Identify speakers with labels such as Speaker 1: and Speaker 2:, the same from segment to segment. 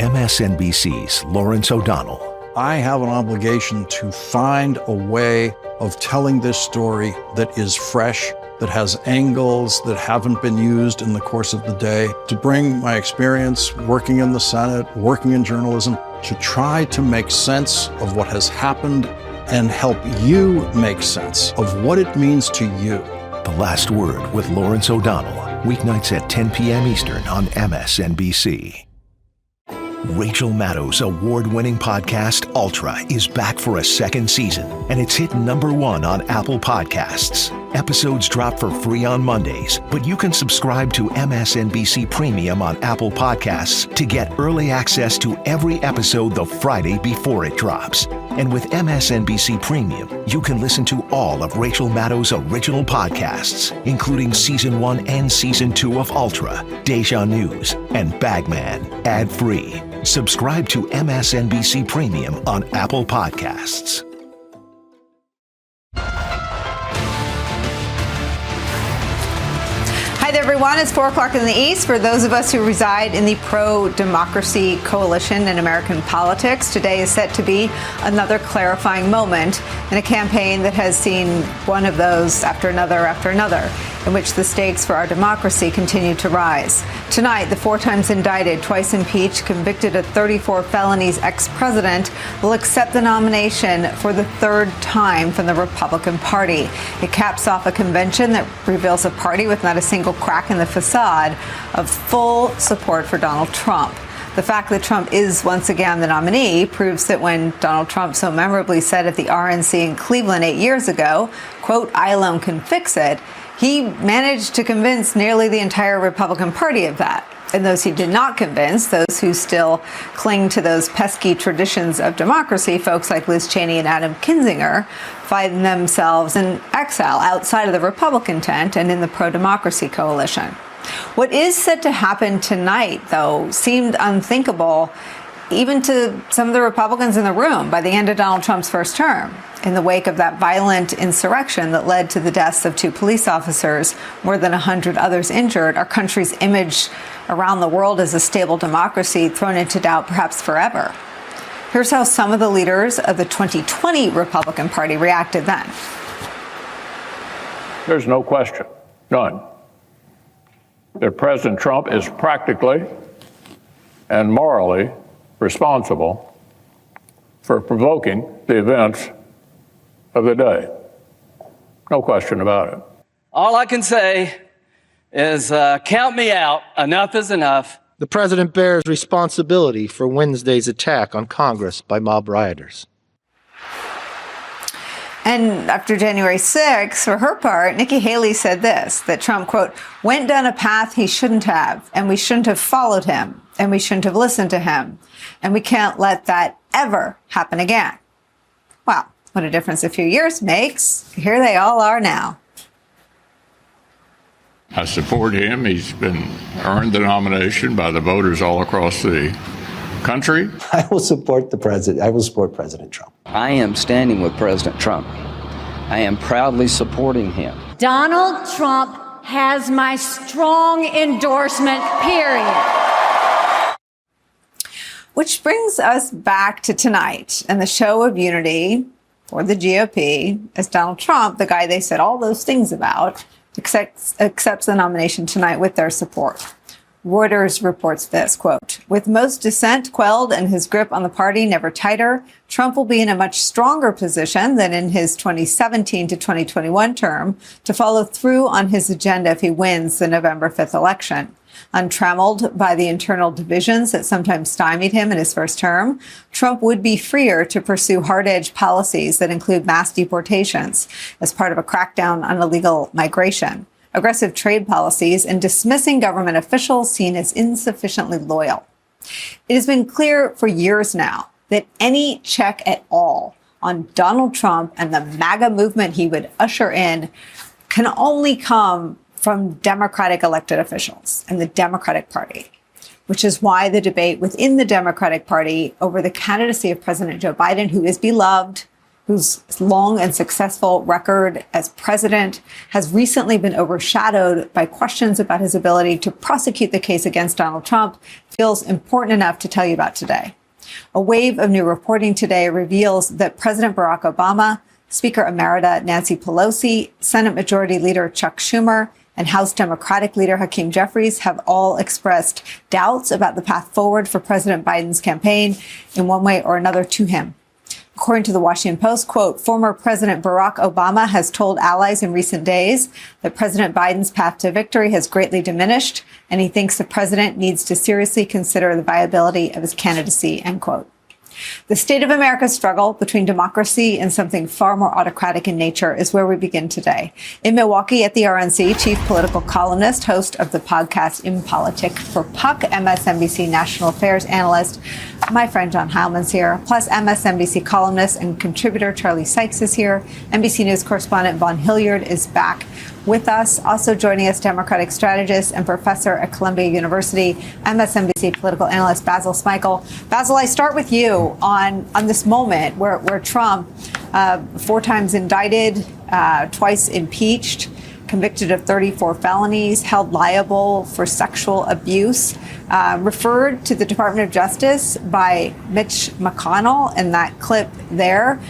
Speaker 1: MSNBC's Lawrence O'Donnell.
Speaker 2: I have an obligation to find a way of telling this story that is fresh, that has angles that haven't been used in the course of the day, to bring my experience working in the Senate, working in journalism, to try to make sense of what has happened and help you make sense of what it means to you.
Speaker 1: The Last Word with Lawrence O'Donnell, weeknights at 10 p.m. Eastern on MSNBC. Rachel Maddow's award-winning podcast, Ultra, is back for a second season, and it's hit #1 on Apple Podcasts. Episodes drop for free on Mondays, but you can subscribe to MSNBC Premium on Apple Podcasts to get early access to every episode the Friday before it drops. And with MSNBC Premium, you can listen to all of Rachel Maddow's original podcasts, including Season 1 and Season 2 of Ultra, Deja News, and Bagman, ad-free. Subscribe to MSNBC Premium on Apple Podcasts.
Speaker 3: Hi there, everyone. It's 4 o'clock in the East. For those of us who reside in the pro-democracy coalition in American politics, today is set to be another clarifying moment in a campaign that has seen one of those after another, in which the stakes for our democracy continue to rise. Tonight, the 4 times indicted, twice impeached, convicted of 34 felonies ex-president will accept the nomination for the 3rd time from the Republican Party. It caps off a convention that reveals a party with not a single crack in the facade of full support for Donald Trump. The fact that Trump is once again the nominee proves that when Donald Trump so memorably said at the RNC in Cleveland 8 years ago, quote, "I alone can fix it," he managed to convince nearly the entire Republican Party of that. And those he did not convince, those who still cling to those pesky traditions of democracy, folks like Liz Cheney and Adam Kinzinger, find themselves in exile outside of the Republican tent and in the pro-democracy coalition. What is set to happen tonight, though, seemed unthinkable even to some of the Republicans in the room by the end of Donald Trump's first term. In the wake of that violent insurrection that led to the deaths of 2 police officers, more than 100 others injured, our country's image around the world as a stable democracy thrown into doubt perhaps forever. Here's how some of the leaders of the 2020 Republican Party reacted then.
Speaker 4: There's no question, none, that President Trump is practically and morally responsible for provoking the events of the day. No question about it.
Speaker 5: All I can say is count me out. Enough is enough.
Speaker 6: The president bears responsibility for Wednesday's attack on Congress by mob rioters.
Speaker 3: And after January 6th, for her part, Nikki Haley said this, that Trump, quote, went down a path he shouldn't have, and we shouldn't have followed him, and we shouldn't have listened to him, and we can't let that ever happen again. Wow, what a difference a few years makes. Here they all are now.
Speaker 4: I support him. He's earned the nomination by the voters all across the country.
Speaker 7: I will support the president. I will support President Trump.
Speaker 5: I am standing with President Trump. I am proudly supporting him.
Speaker 8: Donald Trump has my strong endorsement, period.
Speaker 3: Which brings us back to tonight and the show of unity for the GOP as Donald Trump, the guy they said all those things about, accepts the nomination tonight with their support. Reuters reports this, quote, with most dissent quelled and his grip on the party never tighter, Trump will be in a much stronger position than in his 2017 to 2021 term to follow through on his agenda if he wins the November 5th election. Untrammeled by the internal divisions that sometimes stymied him in his first term, Trump would be freer to pursue hard-edged policies that include mass deportations as part of a crackdown on illegal migration, aggressive trade policies, and dismissing government officials seen as insufficiently loyal. It has been clear for years now that any check at all on Donald Trump and the MAGA movement he would usher in can only come from Democratic elected officials and the Democratic Party, which is why the debate within the Democratic Party over the candidacy of President Joe Biden, who is beloved, whose long and successful record as president has recently been overshadowed by questions about his ability to prosecute the case against Donald Trump, feels important enough to tell you about today. A wave of new reporting today reveals that President Barack Obama, Speaker Emerita Nancy Pelosi, Senate Majority Leader Chuck Schumer, and House Democratic Leader Hakeem Jeffries have all expressed doubts about the path forward for President Biden's campaign in one way or another to him. According to the Washington Post, quote, former President Barack Obama has told allies in recent days that President Biden's path to victory has greatly diminished, and he thinks the president needs to seriously consider the viability of his candidacy, end quote. The state of America's struggle between democracy and something far more autocratic in nature is where we begin today. In Milwaukee at the RNC, chief political columnist, host of the podcast In Politic for Puck, MSNBC national affairs analyst, my friend John Heilemann's here, plus MSNBC columnist and contributor Charlie Sykes is here. NBC News correspondent Vaughn Hillyard is back with us. Also joining us, Democratic strategist and professor at Columbia University, MSNBC political analyst Basil Smikle. Basil, I start with you on this moment where Trump, 4 times indicted, twice impeached, convicted of 34 felonies, held liable for sexual abuse, referred to the Department of Justice by Mitch McConnell in that clip there.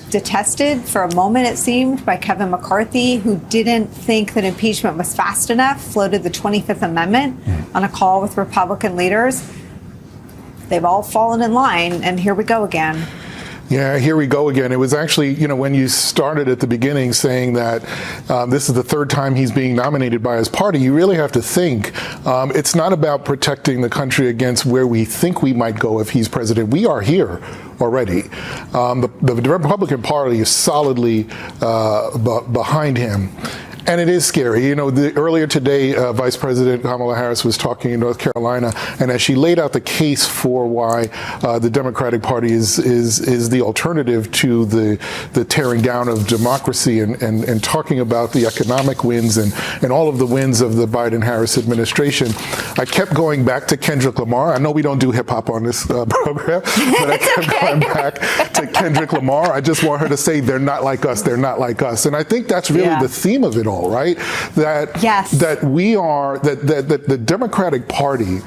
Speaker 3: Detested for a moment, it seemed, by Kevin McCarthy, who didn't think that impeachment was fast enough, floated the 25th Amendment on a call with Republican leaders. They've all fallen in line, and here we go again.
Speaker 9: Yeah, here we go again. It was actually, when you started at the beginning saying that this is the 3rd time he's being nominated by his party, you really have to think it's not about protecting the country against where we think we might go if he's president. We are here already. The Republican Party is solidly behind him. And it is scary. Earlier today, Vice President Kamala Harris was talking in North Carolina, and as she laid out the case for why the Democratic Party is the alternative to the tearing down of democracy and talking about the economic wins and all of the wins of the Biden-Harris administration, I kept going back to Kendrick Lamar. I know we don't do hip hop on this program, but I kept going back to Kendrick Lamar. I just want her to say, they're not like us, they're not like us. And I think that's really the theme of it all. Right? That the Democratic Party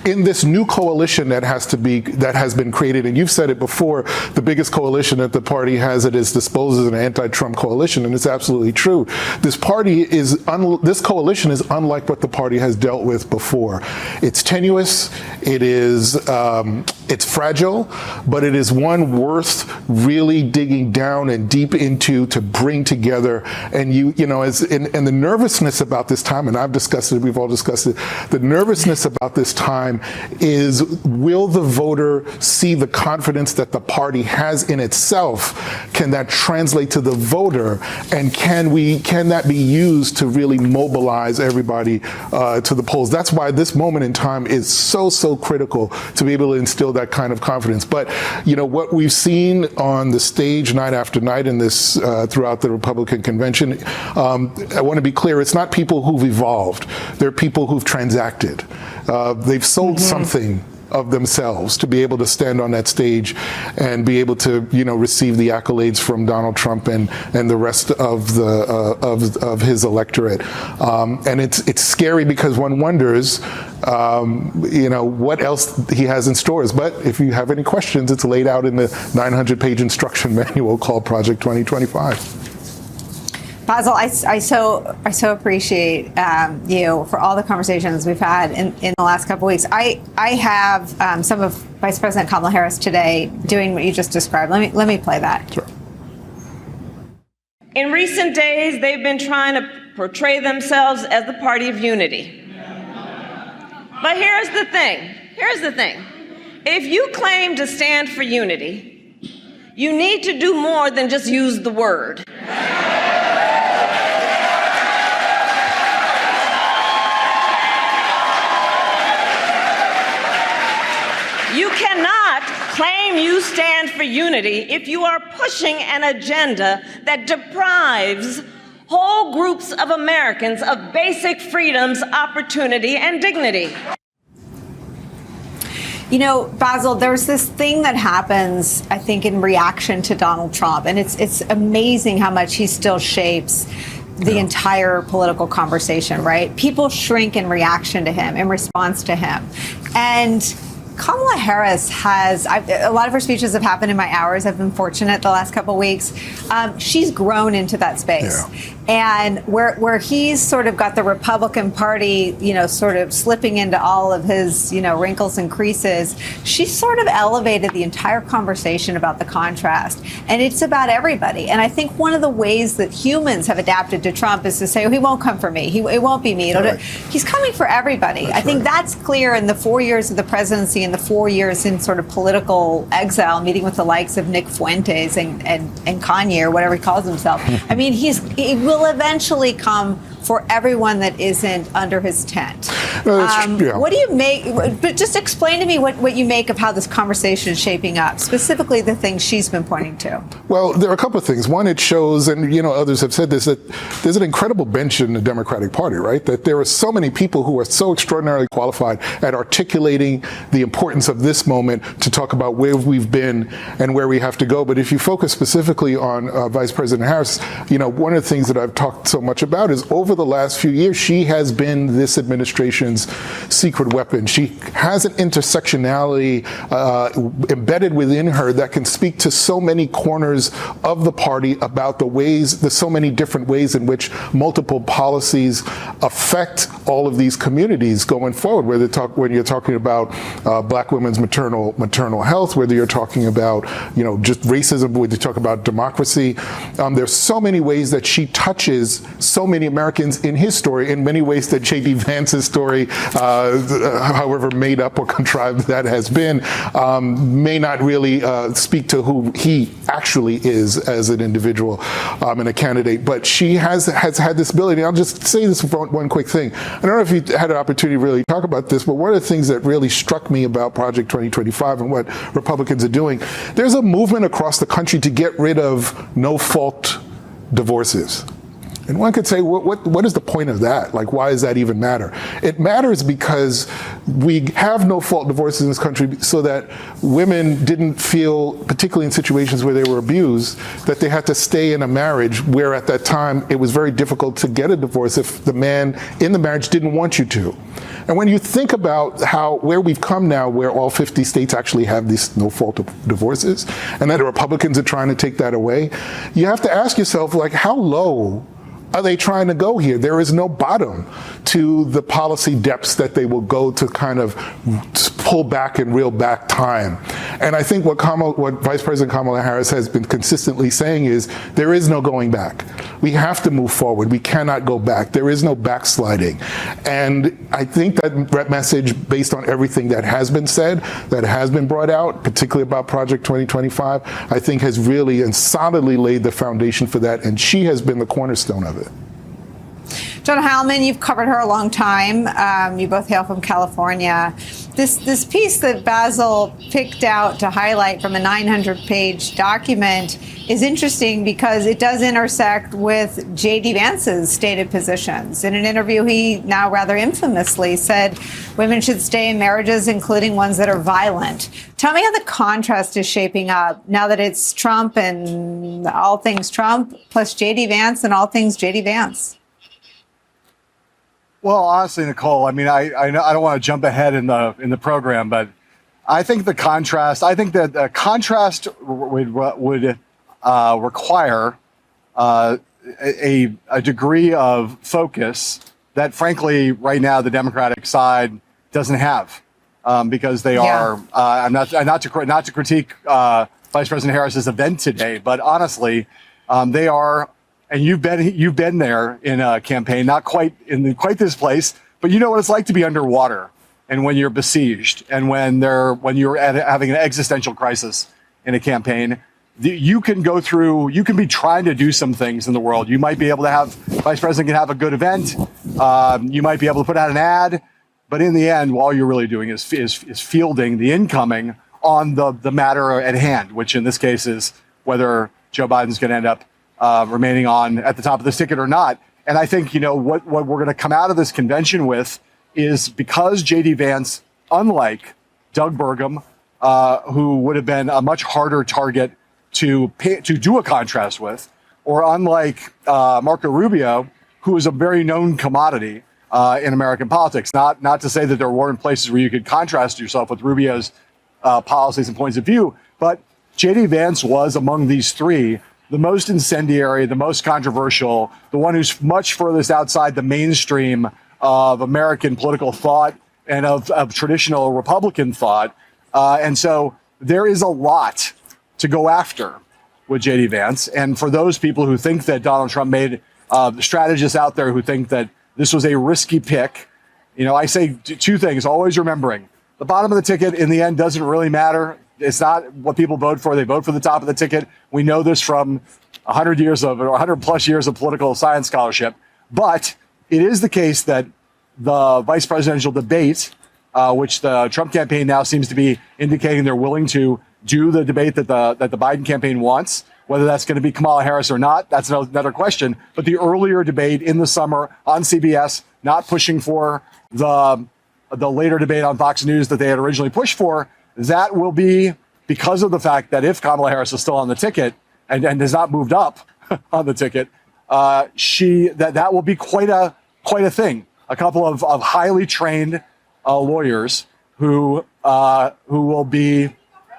Speaker 9: in this new coalition that has been created, and you've said it before, the biggest coalition that the party has at its disposal is an anti-Trump coalition, and it's absolutely true. This coalition is unlike what the party has dealt with before. It's tenuous, it's fragile, but it is one worth really digging down and deep into to bring together. And and the nervousness about this time, and I've discussed it, we've all discussed it, the nervousness about this time is, will the voter see the confidence that the party has in itself? Can that translate to the voter? And can that be used to really mobilize everybody to the polls? That's why this moment in time is so critical to be able to instill that kind of confidence. But what we've seen on the stage night after night in this throughout the Republican convention, I want to be clear, it's not people who've evolved. They're people who've transacted. They've sold something of themselves to be able to stand on that stage and be able to, receive the accolades from Donald Trump and the rest of of his electorate. And it's scary because one wonders, what else he has in stores. But if you have any questions, it's laid out in the 900-page instruction manual called Project 2025.
Speaker 3: Basil, I so appreciate you for all the conversations we've had in the last couple of weeks. I have some of Vice President Kamala Harris today doing what you just described. Let me play that.
Speaker 9: Sure.
Speaker 10: In recent days, they've been trying to portray themselves as the party of unity. But here's the thing. If you claim to stand for unity, you need to do more than just use the word. You cannot claim you stand for unity if you are pushing an agenda that deprives whole groups of Americans of basic freedoms, opportunity, and dignity.
Speaker 3: You know, Basil, there's this thing that happens, I think, in reaction to Donald Trump, and it's amazing how much he still shapes the entire political conversation, right? People shrink in reaction to him, in response to him. And Kamala Harris has, a lot of her speeches have happened in my hours. I've been fortunate the last couple of weeks. She's grown into that space. Yeah. And where he's sort of got the Republican Party, you know, sort of slipping into all of his, you know, wrinkles and creases, she's sort of elevated the entire conversation about the contrast. And it's about everybody. And I think one of the ways that humans have adapted to Trump is to say, oh, he won't come for me. It won't be me. He's coming for everybody. I think that's clear in the 4 years of the presidency and the 4 years in sort of political exile, meeting with the likes of Nick Fuentes and Kanye, or whatever he calls himself. I mean, he will eventually come for everyone that isn't under his tent. What do you make, but just explain to me what you make of how this conversation is shaping up, specifically the things she's been pointing to.
Speaker 9: Well, there are a couple of things. One, it shows, and you know, others have said this, that there's an incredible bench in the Democratic Party, right? That there are so many people who are so extraordinarily qualified at articulating the importance of this moment to talk about where we've been and where we have to go. But if you focus specifically on Vice President Harris, you know, one of the things that I've talked so much about is over the last few years, she has been this administration's secret weapon. She has an intersectionality embedded within her that can speak to so many corners of the party about the so many different ways in which multiple policies affect all of these communities going forward. When you're talking about Black women's maternal health, whether you're talking about, you know, just racism, whether you talk about democracy, there's so many ways that she touches so many Americans in his story, in many ways that J.D. Vance's story, however made up or contrived that has been, may not really speak to who he actually is as an individual and a candidate. But she has had this ability. I'll just say this one quick thing. I don't know if you had an opportunity to really talk about this, but one of the things that really struck me about Project 2025 and what Republicans are doing, there's a movement across the country to get rid of no-fault divorces. And one could say, what is the point of that? Like, why does that even matter? It matters because we have no-fault divorces in this country so that women didn't feel, particularly in situations where they were abused, that they had to stay in a marriage where at that time it was very difficult to get a divorce if the man in the marriage didn't want you to. And when you think about where we've come now, where all 50 states actually have these no-fault divorces, and that the Republicans are trying to take that away, you have to ask yourself, like, how low are they trying to go here? There is no bottom to the policy depths that they will go to kind of pull back and reel back time. And I think what Vice President Kamala Harris has been consistently saying is there is no going back. We have to move forward. We cannot go back. There is no backsliding. And I think that message, based on everything that has been said, that has been brought out, particularly about Project 2025, I think has really and solidly laid the foundation for that. And she has been the cornerstone of it.
Speaker 3: John Heilemann, you've covered her a long time. You both hail from California. This piece that Basil picked out to highlight from a 900-page document is interesting because it does intersect with J.D. Vance's stated positions. In an interview, he now rather infamously said women should stay in marriages, including ones that are violent. Tell me how the contrast is shaping up now that it's Trump and all things Trump, plus J.D. Vance and all things J.D. Vance.
Speaker 11: Well, honestly, Nicolle, I mean, I don't want to jump ahead in the program, but I think the contrast would require a degree of focus that, frankly, right now the Democratic side doesn't have, because they are. Not to critique Vice President Harris's event today, but honestly, they are. And you've been there in a campaign, not quite in quite this place, but you know what it's like to be underwater, and when you're besieged, and when you're having an existential crisis in a campaign. You can be trying to do some things in the world. You might be able to Vice President can have a good event. You might be able to put out an ad, but in the end, all you're really doing is fielding the incoming on the matter at hand, which in this case is whether Joe Biden's going to end up remaining at the top of this ticket or not. And I think, what we're going to come out of this convention with is, because J.D. Vance, unlike Doug Burgum, who would have been a much harder target to do a contrast with, or unlike Marco Rubio, who is a very known commodity in American politics. Not to say that there weren't places where you could contrast yourself with Rubio's policies and points of view, but J.D. Vance was, among these three, the most incendiary, the most controversial, the one who's much furthest outside the mainstream of American political thought and of traditional Republican thought. And so there is a lot to go after with J.D. Vance. And for those people who think that Donald Trump made strategists out there who think that this was a risky pick, I say two things, always remembering the bottom of the ticket in the end doesn't really matter. It's not what people vote for. They vote for the top of the ticket. We know this from 100 plus years of political science scholarship. But it is the case that the vice presidential debate, which the Trump campaign now seems to be indicating they're willing to do the debate that the Biden campaign wants, whether that's going to be Kamala Harris or not, that's another question. But the earlier debate in the summer on CBS, not pushing for the later debate on Fox News that they had originally pushed for, that will be because of the fact that if Kamala Harris is still on the ticket and has not moved up on the ticket, that will be quite a thing. A couple of highly trained lawyers who will be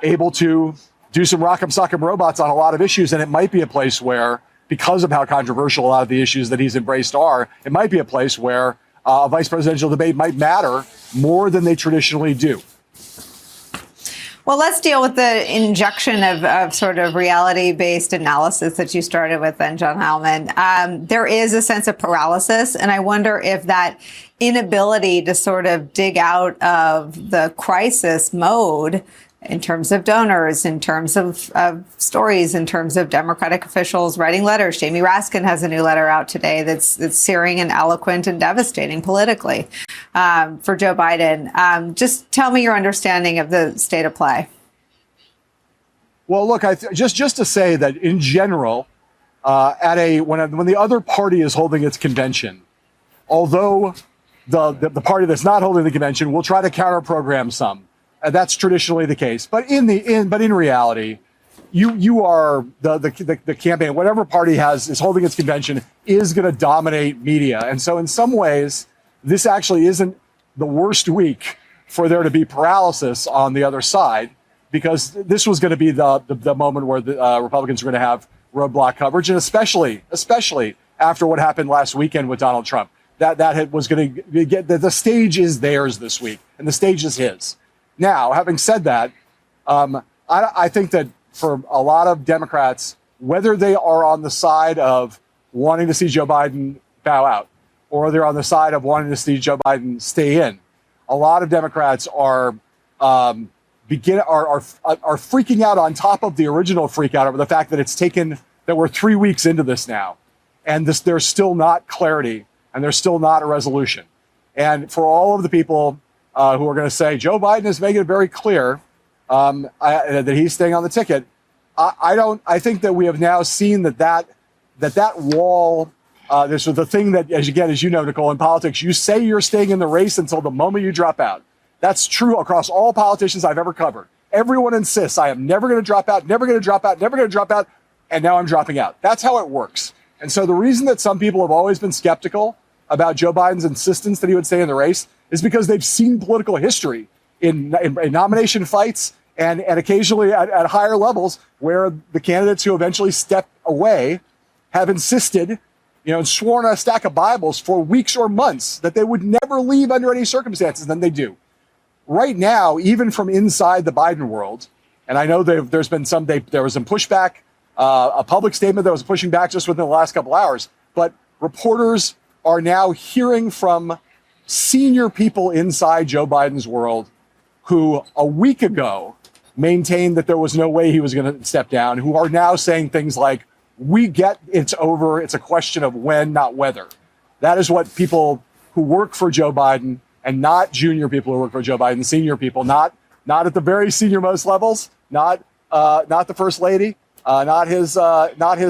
Speaker 11: able to do some rock'em sock'em robots on a lot of issues, and it might be a place where, because of how controversial a lot of the issues that he's embraced are, it might be a place where a vice presidential debate might matter more than they traditionally do.
Speaker 3: Well, let's deal with the injection of sort of reality-based analysis that you started with then, John Heilemann. There is a sense of paralysis, and I wonder if that inability to sort of dig out of the crisis mode in terms of donors, in terms of stories, in terms of Democratic officials writing letters. Jamie Raskin has a new letter out today that's searing and eloquent and devastating politically for Joe Biden. Just tell me your understanding of the state of play.
Speaker 11: Well, look, just to say that in general, when the other party is holding its convention, although the party that's not holding the convention will try to counter-program some. That's traditionally the case, but in reality, you are the campaign. Whatever party is holding its convention is going to dominate media, and so in some ways, this actually isn't the worst week for there to be paralysis on the other side, because this was going to be the moment where the Republicans were going to have roadblock coverage, and especially after what happened last weekend with Donald Trump, that was going to get the stage is theirs this week, and the stage is his. Now, having said that, I think that for a lot of Democrats, whether they are on the side of wanting to see Joe Biden bow out or they're on the side of wanting to see Joe Biden stay in, a lot of Democrats are freaking out on top of the original freak out over the fact that we're 3 weeks into this now, and there's still not clarity and there's still not a resolution. And for all of the people who are going to say Joe Biden is making it very clear that he's staying on the ticket, I think that we have now seen that wall. This was the thing that, as you know, Nicolle, in politics, you say you're staying in the race until the moment you drop out. That's true across all politicians I've ever covered. Everyone insists I am never going to drop out, never going to drop out, never going to drop out, and now I'm dropping out. That's how it works. And so the reason that some people have always been skeptical about Joe Biden's insistence that he would stay in the race is because they've seen political history in nomination fights and occasionally at higher levels where the candidates who eventually step away have insisted, and sworn on a stack of Bibles for weeks or months that they would never leave under any circumstances, and then they do. Right now, even from inside the Biden world, and I know there was some pushback, a public statement that was pushing back just within the last couple hours, but reporters are now hearing from senior people inside Joe Biden's world who a week ago maintained that there was no way he was going to step down, who are now saying things like, we get it's over, it's a question of when, not whether. That is what people who work for Joe Biden, and not junior people who work for Joe Biden, senior people, not at the very senior most levels, not the first lady, not his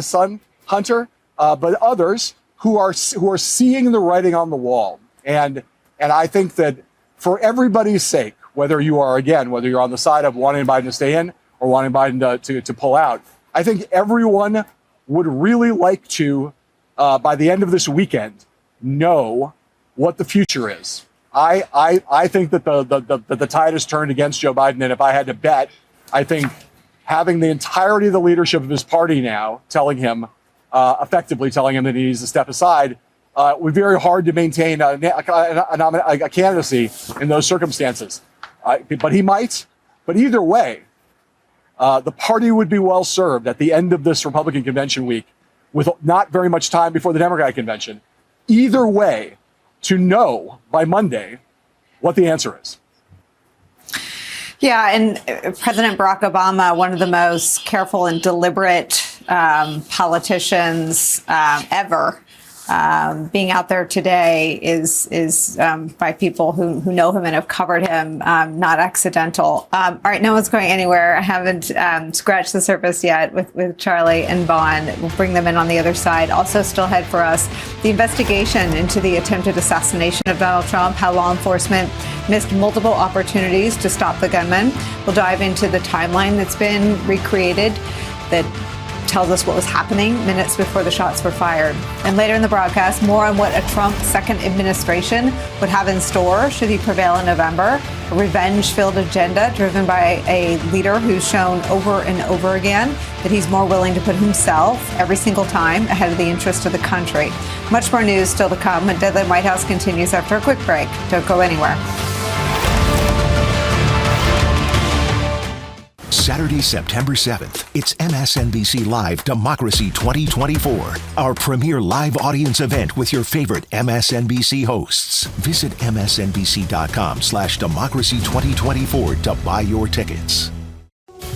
Speaker 11: son Hunter, but others who are seeing the writing on the wall. And I think that for everybody's sake, whether you're on the side of wanting Biden to stay in or wanting Biden to pull out. I think everyone would really like to, by the end of this weekend, know what the future is. I think that the tide has turned against Joe Biden, and if I had to bet, I think having the entirety of the leadership of his party now effectively telling him that he needs to step aside, would be very hard to maintain a candidacy in those circumstances. But he might. But either way, the party would be well served at the end of this Republican convention week, with not very much time before the Democratic convention, either way, to know by Monday what the answer is.
Speaker 3: Yeah, and President Barack Obama, one of the most careful and deliberate politicians ever, being out there today is by people who know him and have covered him, not accidental. All right, no one's going anywhere. I haven't scratched the surface yet with Charlie and Vaughn. We'll bring them in on the other side. Also still ahead for us, the investigation into the attempted assassination of Donald Trump, how law enforcement missed multiple opportunities to stop the gunman. We'll dive into the timeline that's been recreated that tells us what was happening minutes before the shots were fired. And later in the broadcast, more on what a Trump second administration would have in store should he prevail in November. A revenge-filled agenda driven by a leader who's shown over and over again that he's more willing to put himself every single time ahead of the interest of the country. Much more news still to come. And Deadline White House continues after a quick break. Don't go anywhere.
Speaker 1: Saturday, September 7th, it's MSNBC Live Democracy 2024, our premier live audience event with your favorite MSNBC hosts. Visit msnbc.com/democracy 2024 to buy your tickets.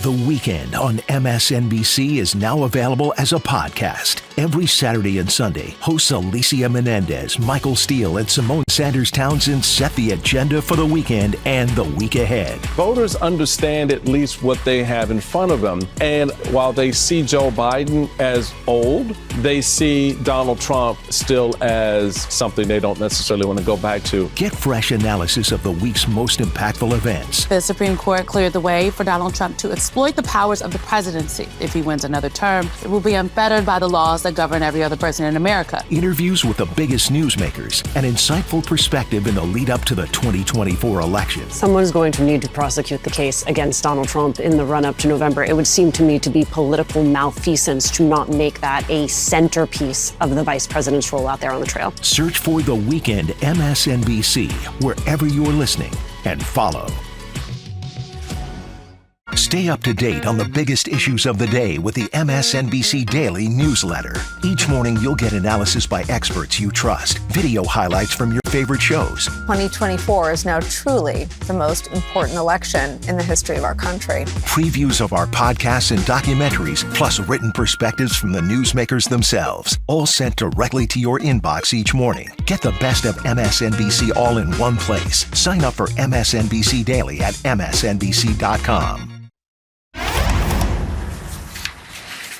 Speaker 1: The Weekend on MSNBC is now available as a podcast. Every Saturday and Sunday, hosts Alicia Menendez, Michael Steele, and Simone Sanders Townsend set the agenda for the weekend and the week ahead.
Speaker 12: Voters understand at least what they have in front of them. And while they see Joe Biden as old, they see Donald Trump still as something they don't necessarily want to go back to.
Speaker 1: Get fresh analysis of the week's most impactful events.
Speaker 13: The Supreme Court cleared the way for Donald Trump to exploit the powers of the presidency. If he wins another term, it will be unfettered by the laws that govern every other person in America.
Speaker 1: Interviews with the biggest newsmakers, an insightful perspective in the lead up to the 2024 election.
Speaker 14: Someone's going to need to prosecute the case against Donald Trump in the run up to November. It would seem to me to be political malfeasance to not make that a centerpiece of the vice president's role out there on the trail.
Speaker 1: Search for The Weekend MSNBC wherever you're listening and follow. Stay up to date on the biggest issues of the day with the MSNBC Daily newsletter. Each morning, you'll get analysis by experts you trust, video highlights from your favorite shows.
Speaker 3: 2024 is now truly the most important election in the history of our country.
Speaker 1: Previews of our podcasts and documentaries, plus written perspectives from the newsmakers themselves, all sent directly to your inbox each morning. Get the best of MSNBC all in one place. Sign up for MSNBC Daily at msnbc.com.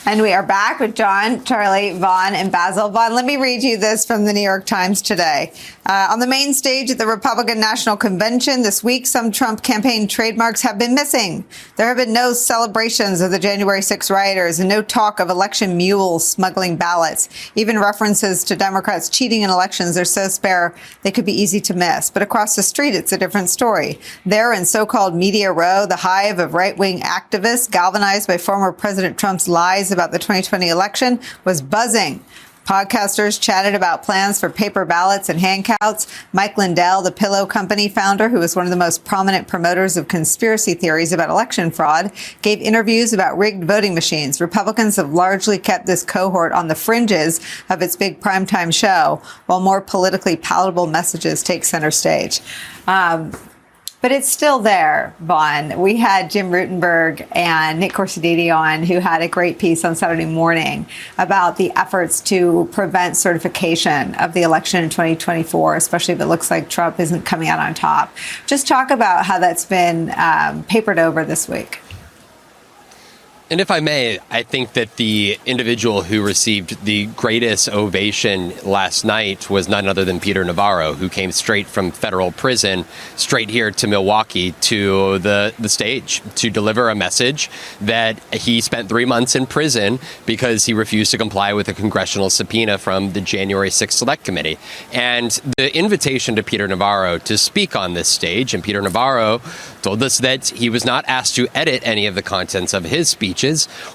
Speaker 3: And we are back with John, Charlie, Vaughn, and Basil. Vaughn, let me read you this from the New York Times today. On the main stage at the Republican National Convention this week, some Trump campaign trademarks have been missing. There have been no celebrations of the January 6 rioters and no talk of election mules smuggling ballots. Even references to Democrats cheating in elections are so spare they could be easy to miss. But across the street, it's a different story. There in so-called Media Row, the hive of right-wing activists galvanized by former President Trump's lies about the 2020 election was buzzing. Podcasters chatted about plans for paper ballots and hand counts. Mike Lindell, the Pillow Company founder, who is one of the most prominent promoters of conspiracy theories about election fraud, gave interviews about rigged voting machines. Republicans have largely kept this cohort on the fringes of its big primetime show, while more politically palatable messages take center stage. But it's still there, Vaughn. We had Jim Rutenberg and Nick Corsadini on, who had a great piece on Saturday morning about the efforts to prevent certification of the election in 2024, especially if it looks like Trump isn't coming out on top. Just talk about how that's been papered over this week.
Speaker 15: And if I may, I think that the individual who received the greatest ovation last night was none other than Peter Navarro, who came straight from federal prison, straight here to Milwaukee to the stage to deliver a message that he spent 3 months in prison because he refused to comply with a congressional subpoena from the January 6th Select Committee. And the invitation to Peter Navarro to speak on this stage, and Peter Navarro told us that he was not asked to edit any of the contents of his speeches,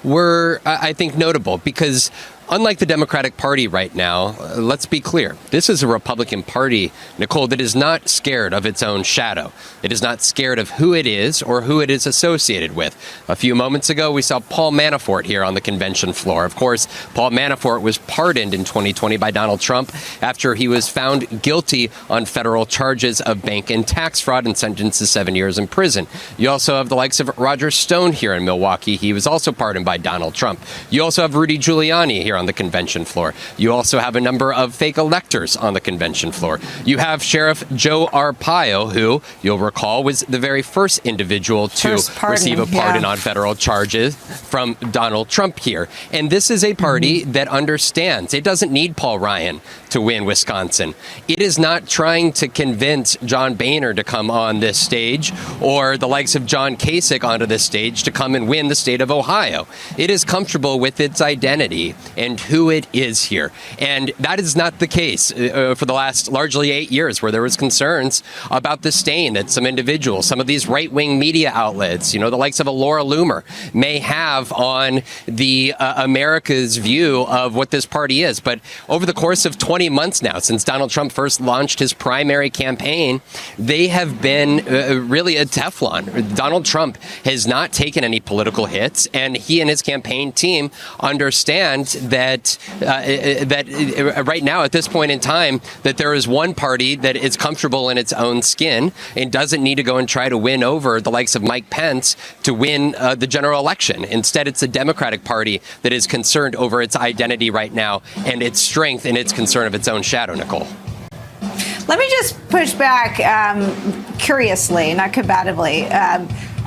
Speaker 15: were, I think, notable because unlike the Democratic Party right now, let's be clear, this is a Republican Party, Nicolle, that is not scared of its own shadow. It is not scared of who it is or who it is associated with. A few moments ago, we saw Paul Manafort here on the convention floor. Of course, Paul Manafort was pardoned in 2020 by Donald Trump after he was found guilty on federal charges of bank and tax fraud and sentenced to 7 years in prison. You also have the likes of Roger Stone here in Milwaukee. He was also pardoned by Donald Trump. You also have Rudy Giuliani here on the convention floor. You also have a number of fake electors on the convention floor. You have Sheriff Joe Arpaio, who you'll recall was the very first individual to receive a pardon on federal charges from Donald Trump here. And this is a party that understands it doesn't need Paul Ryan to win Wisconsin. It is not trying to convince John Boehner to come on this stage or the likes of John Kasich onto this stage to come and win the state of Ohio. It is comfortable with its identity and who it is here. And that is not the case for the last largely 8 years, where there was concerns about the stain that some individuals, some of these right-wing media outlets, the likes of a Laura Loomer, may have on the America's view of what this party is. But over the course of 20 months now, since Donald Trump first launched his primary campaign, they have been really a Teflon. Donald Trump has not taken any political hits, and he and his campaign team understand that right now, at this point in time, that there is one party that is comfortable in its own skin and doesn't need to go and try to win over the likes of Mike Pence to win the general election. Instead, it's the Democratic Party that is concerned over its identity right now and its strength and its concern of its own shadow, Nicolle.
Speaker 3: Let me just push back curiously, not combatively.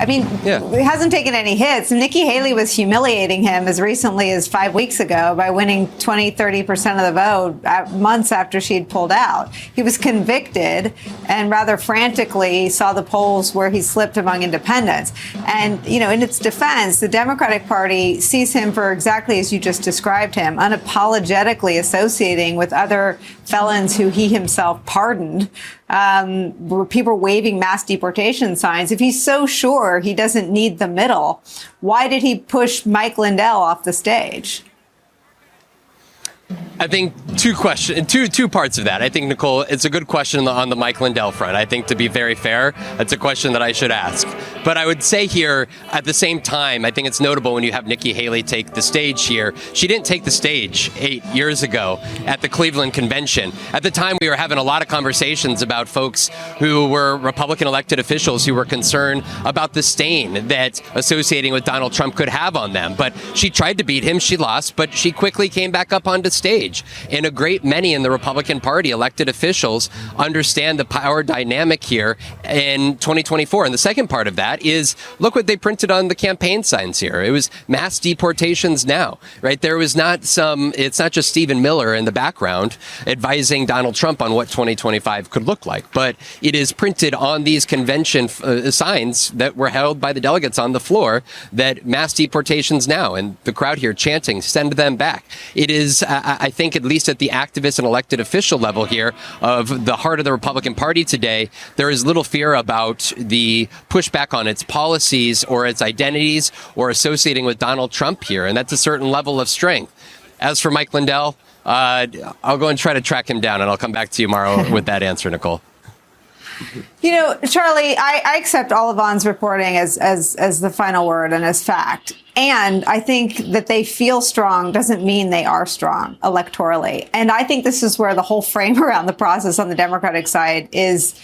Speaker 3: He hasn't taken any hits. Nikki Haley was humiliating him as recently as 5 weeks ago by winning 20-30% of the vote months after she'd pulled out. He was convicted and rather frantically saw the polls where he slipped among independents. And, in its defense, the Democratic Party sees him for exactly as you just described him, unapologetically associating with other felons who he himself pardoned. People waving mass deportation signs. If he's so sure he doesn't need the middle, why did he push Mike Lindell off the stage?
Speaker 15: I think two parts of that. I think, Nicolle, it's a good question on the Mike Lindell front. I think, to be very fair, that's a question that I should ask. But I would say here, at the same time, I think it's notable when you have Nikki Haley take the stage here. She didn't take the stage 8 years ago at the Cleveland convention. At the time, we were having a lot of conversations about folks who were Republican elected officials who were concerned about the stain that associating with Donald Trump could have on them. But she tried to beat him. She lost, but she quickly came back up onto stage. And a great many in the Republican Party, elected officials, understand the power dynamic here in 2024. And the second part of that is, look what they printed on the campaign signs here. It was mass deportations now, right? There was it's not just Stephen Miller in the background advising Donald Trump on what 2025 could look like, but it is printed on these convention signs that were held by the delegates on the floor that mass deportations now, and the crowd here chanting, send them back. It is, I think, at least at the activist and elected official level here of the heart of the Republican Party today, there is little fear about the pushback on its policies or its identities or associating with Donald Trump here. And that's a certain level of strength. As for Mike Lindell, I'll go and try to track him down, and I'll come back to you tomorrow with that answer, Nicolle.
Speaker 3: Charlie, I accept all of Vaughn's reporting as the final word and as fact. And I think that they feel strong doesn't mean they are strong electorally. And I think this is where the whole frame around the process on the Democratic side is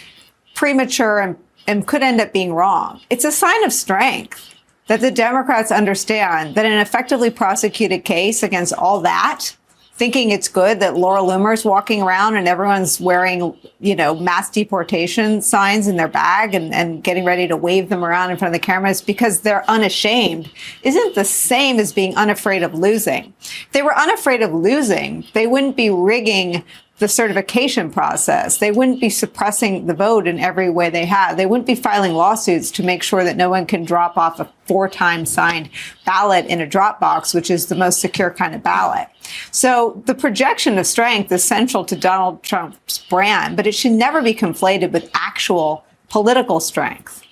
Speaker 3: premature and could end up being wrong. It's a sign of strength that the Democrats understand that an effectively prosecuted case against all that thinking it's good that Laura Loomer's walking around and everyone's wearing, mass deportation signs in their bag and getting ready to wave them around in front of the cameras because they're unashamed isn't the same as being unafraid of losing. If they were unafraid of losing, they wouldn't be rigging the certification process. They wouldn't be suppressing the vote in every way they have. They wouldn't be filing lawsuits to make sure that no one can drop off a 4-time signed ballot in a drop box, which is the most secure kind of ballot. So the projection of strength is central to Donald Trump's brand, but it should never be conflated with actual political strength.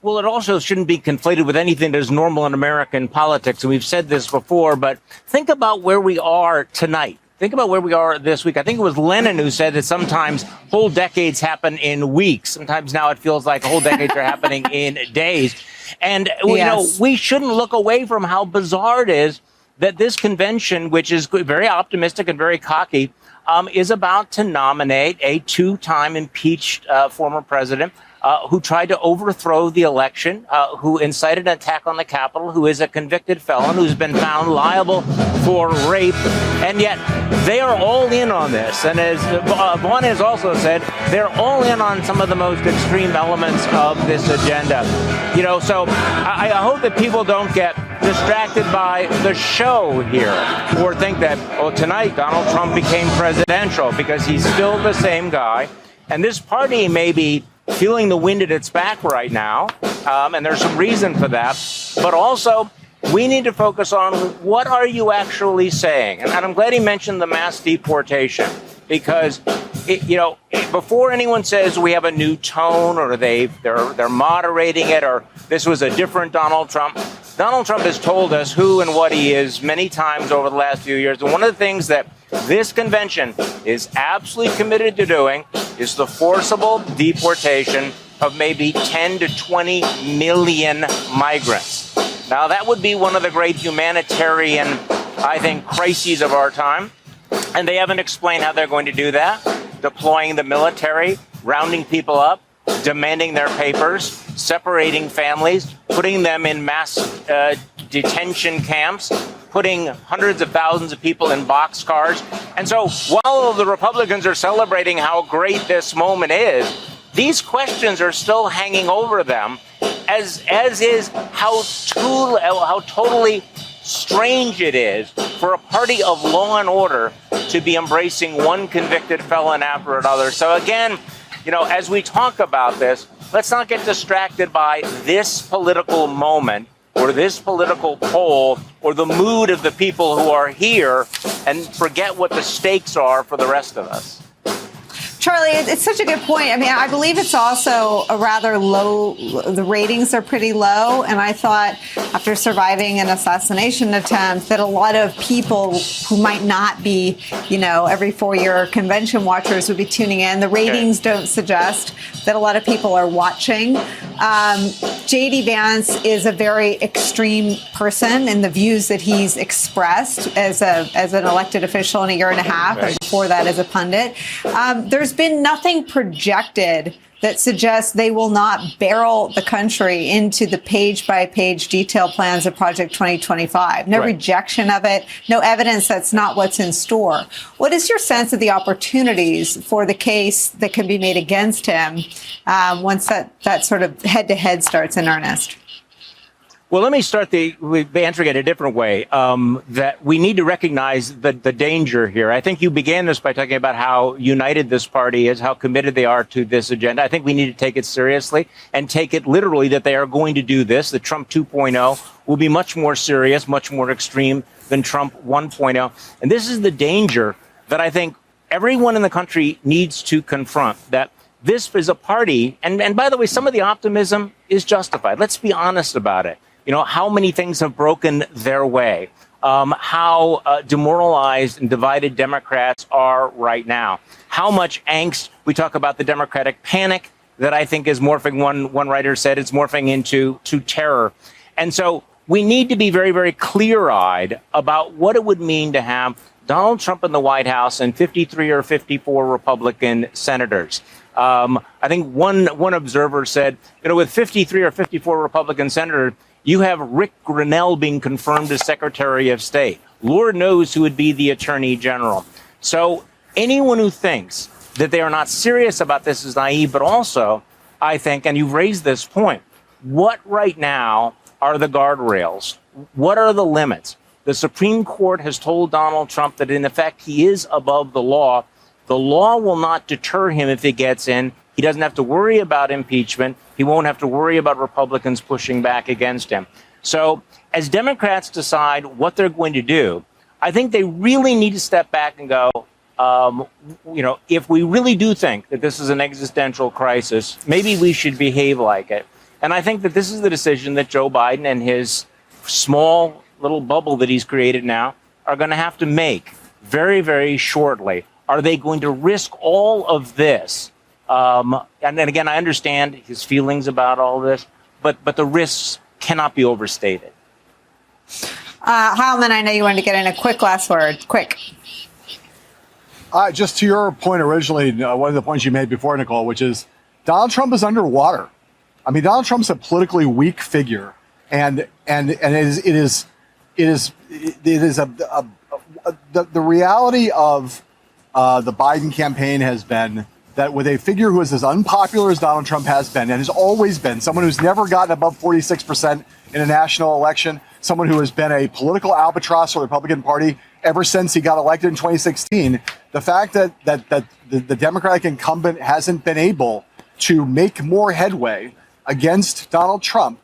Speaker 16: Well, it also shouldn't be conflated with anything that is normal in American politics. And we've said this before, but think about where we are tonight. Think about where we are this week. I think it was Lenin who said that sometimes whole decades happen in weeks. Sometimes now it feels like whole decades are happening in days. And, we shouldn't look away from how bizarre it is that this convention, which is very optimistic and very cocky, is about to nominate a 2-time impeached former president who tried to overthrow the election, who incited an attack on the Capitol, who is a convicted felon, who's been found liable for rape. And yet they are all in on this. And as Vaughn has also said, they're all in on some of the most extreme elements of this agenda. So I hope that people don't get distracted by the show here or think that, tonight Donald Trump became presidential, because he's still the same guy. And this party may be feeling the wind at its back right now, and there's some reason for that. But also, we need to focus on what are you actually saying? And I'm glad he mentioned the mass deportation, because before anyone says we have a new tone or they're moderating it or this was a different Donald Trump. Donald Trump has told us who and what he is many times over the last few years. And one of the things that this convention is absolutely committed to doing is the forcible deportation of maybe 10 to 20 million migrants. Now, that would be one of the great humanitarian, I think, crises of our time. And they haven't explained how they're going to do that. Deploying the military, rounding people up, demanding their papers, separating families, putting them in mass detention camps, putting hundreds of thousands of people in boxcars. And so while the Republicans are celebrating how great this moment is, these questions are still hanging over them, as is how totally strange it is for a party of law and order to be embracing one convicted felon after another. So again, as we talk about this, let's not get distracted by this political moment or this political poll or the mood of the people who are here and forget what the stakes are for the rest of us.
Speaker 3: Charlie, it's such a good point. I mean, I believe it's also a rather low, the ratings are pretty low. And I thought after surviving an assassination attempt that a lot of people who might not be, every 4-year convention watchers would be tuning in. The ratings don't suggest that a lot of people are watching. J.D. Vance is a very extreme person in the views that he's expressed as an elected official in a year and a half, and before that as a pundit. There's been nothing projected that suggests they will not barrel the country into the page-by-page detailed plans of Project 2025. No rejection of it, no evidence that's not what's in store. What is your sense of the opportunities for the case that can be made against him once that sort of head-to-head starts in earnest?
Speaker 16: Well, let me start answering it a different way, that we need to recognize the danger here. I think you began this by talking about how united this party is, how committed they are to this agenda. I think we need to take it seriously and take it literally that they are going to do this. The Trump 2.0 will be much more serious, much more extreme than Trump 1.0. And this is the danger that I think everyone in the country needs to confront, that this is a party. And by the way, some of the optimism is justified. Let's be honest about it. How many things have broken their way, how demoralized and divided Democrats are right now, how much angst. We talk about the Democratic panic that I think is morphing, one writer said, it's morphing into terror. And so we need to be very, very clear-eyed about what it would mean to have Donald Trump in the White House and 53 or 54 Republican senators. I think one observer said, with 53 or 54 Republican senators, you have Rick Grinnell being confirmed as Secretary of State. Lord knows who would be the attorney general. So anyone who thinks that they are not serious about this is naive, but also, I think, and you've raised this point, what right now are the guardrails? What are the limits? The Supreme Court has told Donald Trump that, in effect, he is above the law. The law will not deter him if he gets in. He doesn't have to worry about impeachment. He won't have to worry about Republicans pushing back against him. So as Democrats decide what they're going to do, I think they really need to step back and go, if we really do think that this is an existential crisis, maybe we should behave like it. And I think that this is the decision that Joe Biden and his small little bubble that he's created now are going to have to make very, very shortly. Are they going to risk all of this? And then again, I understand his feelings about all this, but the risks cannot be overstated.
Speaker 3: Heilemann, I know you wanted to get in a quick last word. Quick.
Speaker 11: Just to your point originally, one of the points you made before, Nicolle, which is Donald Trump is underwater. I mean, Donald Trump's a politically weak figure, and it is the reality of the Biden campaign has been that with a figure who is as unpopular as Donald Trump has been and has always been, someone who's never gotten above 46% in a national election, someone who has been a political albatross for the Republican Party ever since he got elected in 2016, the fact that the Democratic incumbent hasn't been able to make more headway against Donald Trump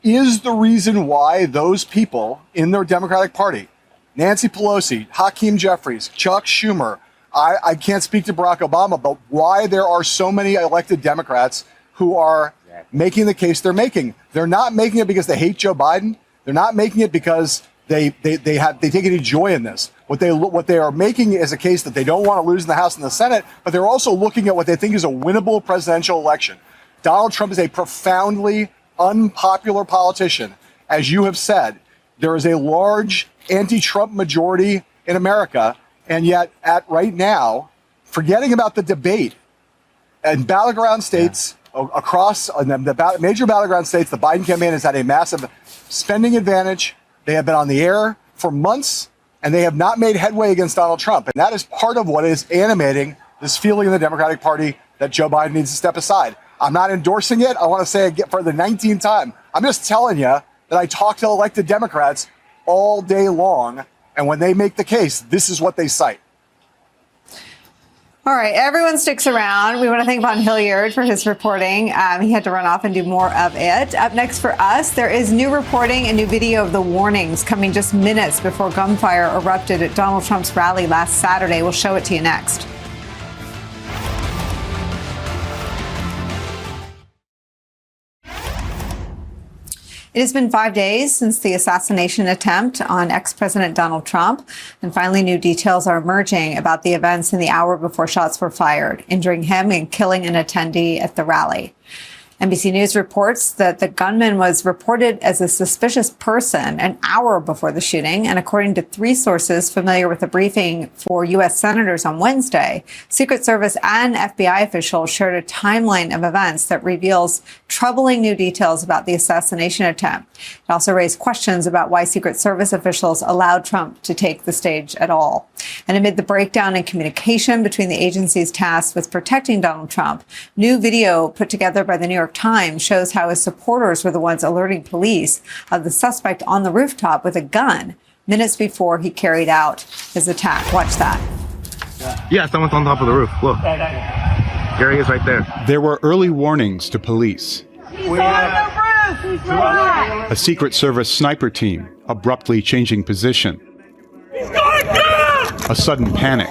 Speaker 11: is the reason why those people in their Democratic Party, Nancy Pelosi, Hakeem Jeffries, Chuck Schumer, I can't speak to Barack Obama, but why there are so many elected Democrats who are making the case they're making. They're not making it because they hate Joe Biden. They're not making it because they take any joy in this. What they are making is a case that they don't want to lose in the House and the Senate, but they're also looking at what they think is a winnable presidential election. Donald Trump is a profoundly unpopular politician. As you have said, there is a large anti-Trump majority in America, and yet right now, forgetting about the debate, in battleground states across the major battleground states, the Biden campaign has had a massive spending advantage. They have been on the air for months, and they have not made headway against Donald Trump. And that is part of what is animating this feeling in the Democratic Party that Joe Biden needs to step aside. I'm not endorsing it. I want to say it for the 19th time. I'm just telling you that I talk to elected Democrats all day long, and when they make the case, this is what they cite.
Speaker 3: All right, everyone sticks around. We want to thank Vaughn Hillyard for his reporting. He had to run off and do more of it. Up next for us, there is new reporting and new video of the warnings coming just minutes before gunfire erupted at Donald Trump's rally last Saturday. We'll show it to you next. It has been 5 days since the assassination attempt on ex-President Donald Trump, and finally new details are emerging about the events in the hour before shots were fired, injuring him and killing an attendee at the rally. NBC News reports that the gunman was reported as a suspicious person an hour before the shooting, and according to 3 sources familiar with the briefing for U.S. senators on Wednesday, Secret Service and FBI officials shared a timeline of events that reveals troubling new details about the assassination attempt. It also raised questions about why Secret Service officials allowed Trump to take the stage at all. And amid the breakdown in communication between the agencies tasked with protecting Donald Trump, new video put together by the New York Times shows how his supporters were the ones alerting police of the suspect on the rooftop with a gun minutes before he carried out his attack. Watch that.
Speaker 17: Yeah, someone's on top of the roof. Look. There he is right there. There were early warnings to police. A Secret Service sniper team abruptly changing position. A sudden panic.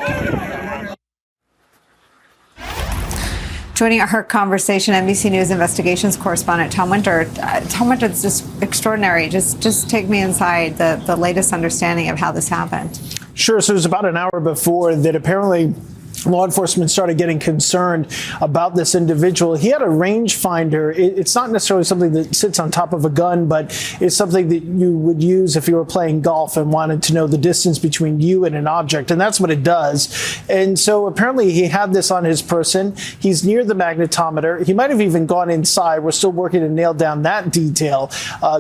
Speaker 3: Joining our conversation, NBC News investigations correspondent Tom Winter. Tom Winter, it's just extraordinary. Just take me inside the latest understanding of how this happened.
Speaker 18: Sure. So it was about an hour before that apparently law enforcement started getting concerned about this individual. He had a rangefinder. It's not necessarily something that sits on top of a gun, but it's something that you would use if you were playing golf and wanted to know the distance between you and an object, and that's what it does. And so apparently he had this on his person. He's near the magnetometer. He might have even gone inside. We're still working to nail down that detail.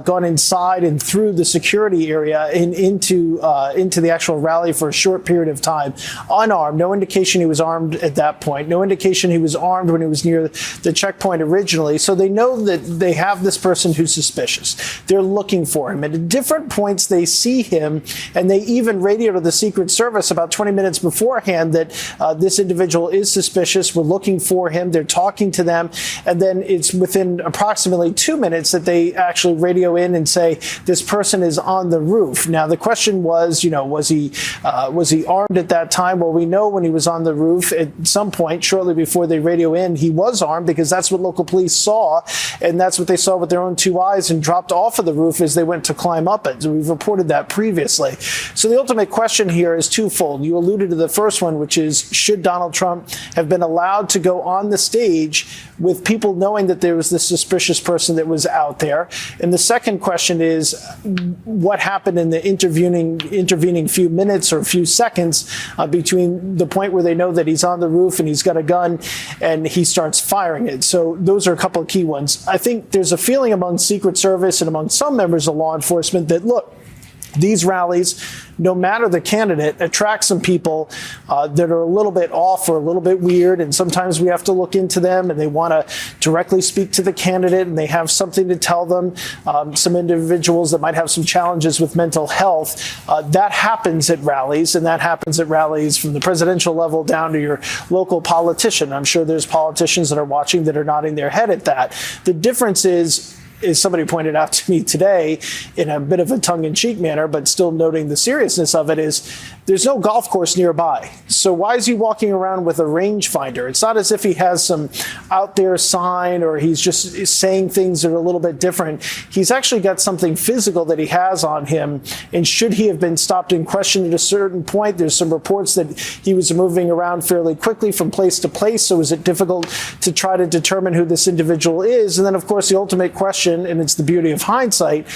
Speaker 18: Gone inside and through the security area and into the actual rally for a short period of time, unarmed. No indication he was armed at that point. No indication he was armed when he was near the checkpoint originally. So they know that they have this person who's suspicious. They're looking for him. And at different points they see him, and they even radio to the Secret Service about 20 minutes beforehand that this individual is suspicious. We're looking for him. They're talking to them. And then it's within approximately 2 minutes that they actually radio in and say this person is on the roof. Now, the question was, was he armed at that time? Well, we know when he was on the roof at some point shortly before they radio in, he was armed, because that's what local police saw, and that's what they saw with their own two eyes and dropped off of the roof as they went to climb up it. So we've reported that previously. So the ultimate question here is twofold. You alluded to the first one, which is, should Donald Trump have been allowed to go on the stage with people knowing that there was this suspicious person that was out there? And the second question is, what happened in the intervening few minutes or few seconds between the point where they know that he's on the roof and he's got a gun and he starts firing it? So those are a couple of key ones. I think there's a feeling among Secret Service and among some members of law enforcement that, look, these rallies, no matter the candidate, attract some people that are a little bit off or a little bit weird, and sometimes we have to look into them, and they want to directly speak to the candidate, and they have something to tell them. Some individuals that might have some challenges with mental health. That happens at rallies, and that happens at rallies from the presidential level down to your local politician. I'm sure there's politicians that are watching that are nodding their head at that. The difference is somebody pointed out to me today in a bit of a tongue-in-cheek manner, but still noting the seriousness of it, is there's no golf course nearby. So why is he walking around with a rangefinder? It's not as if he has some out there sign or he's just saying things that are a little bit different. He's actually got something physical that he has on him. And should he have been stopped and questioned at a certain point, there's some reports that he was moving around fairly quickly from place to place. So is it difficult to try to determine who this individual is? And then, of course, the ultimate question, and it's the beauty of hindsight,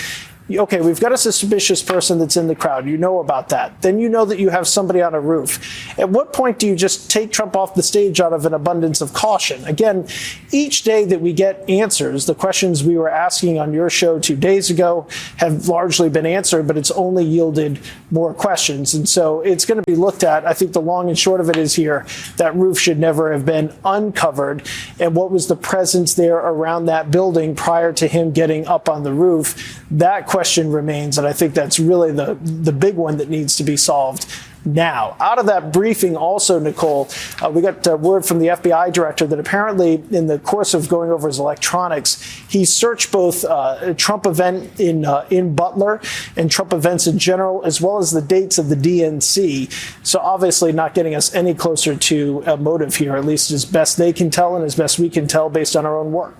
Speaker 18: okay, we've got a suspicious person that's in the crowd. You know about that. Then you know that you have somebody on a roof. At what point do you just take Trump off the stage out of an abundance of caution? Again, each day that we get answers, the questions we were asking on your show 2 days ago have largely been answered, but it's only yielded more questions. And so it's going to be looked at. I think the long and short of it is here, that roof should never have been uncovered. And what was the presence there around that building prior to him getting up on the roof? That question remains, and I think that's really the big one that needs to be solved now. Out of that briefing also, Nicolle, we got word from the FBI director that apparently in the course of going over his electronics, he searched both a Trump event in Butler and Trump events in general, as well as the dates of the DNC. So obviously not getting us any closer to a motive here, at least as best they can tell and as best we can tell based on our own work.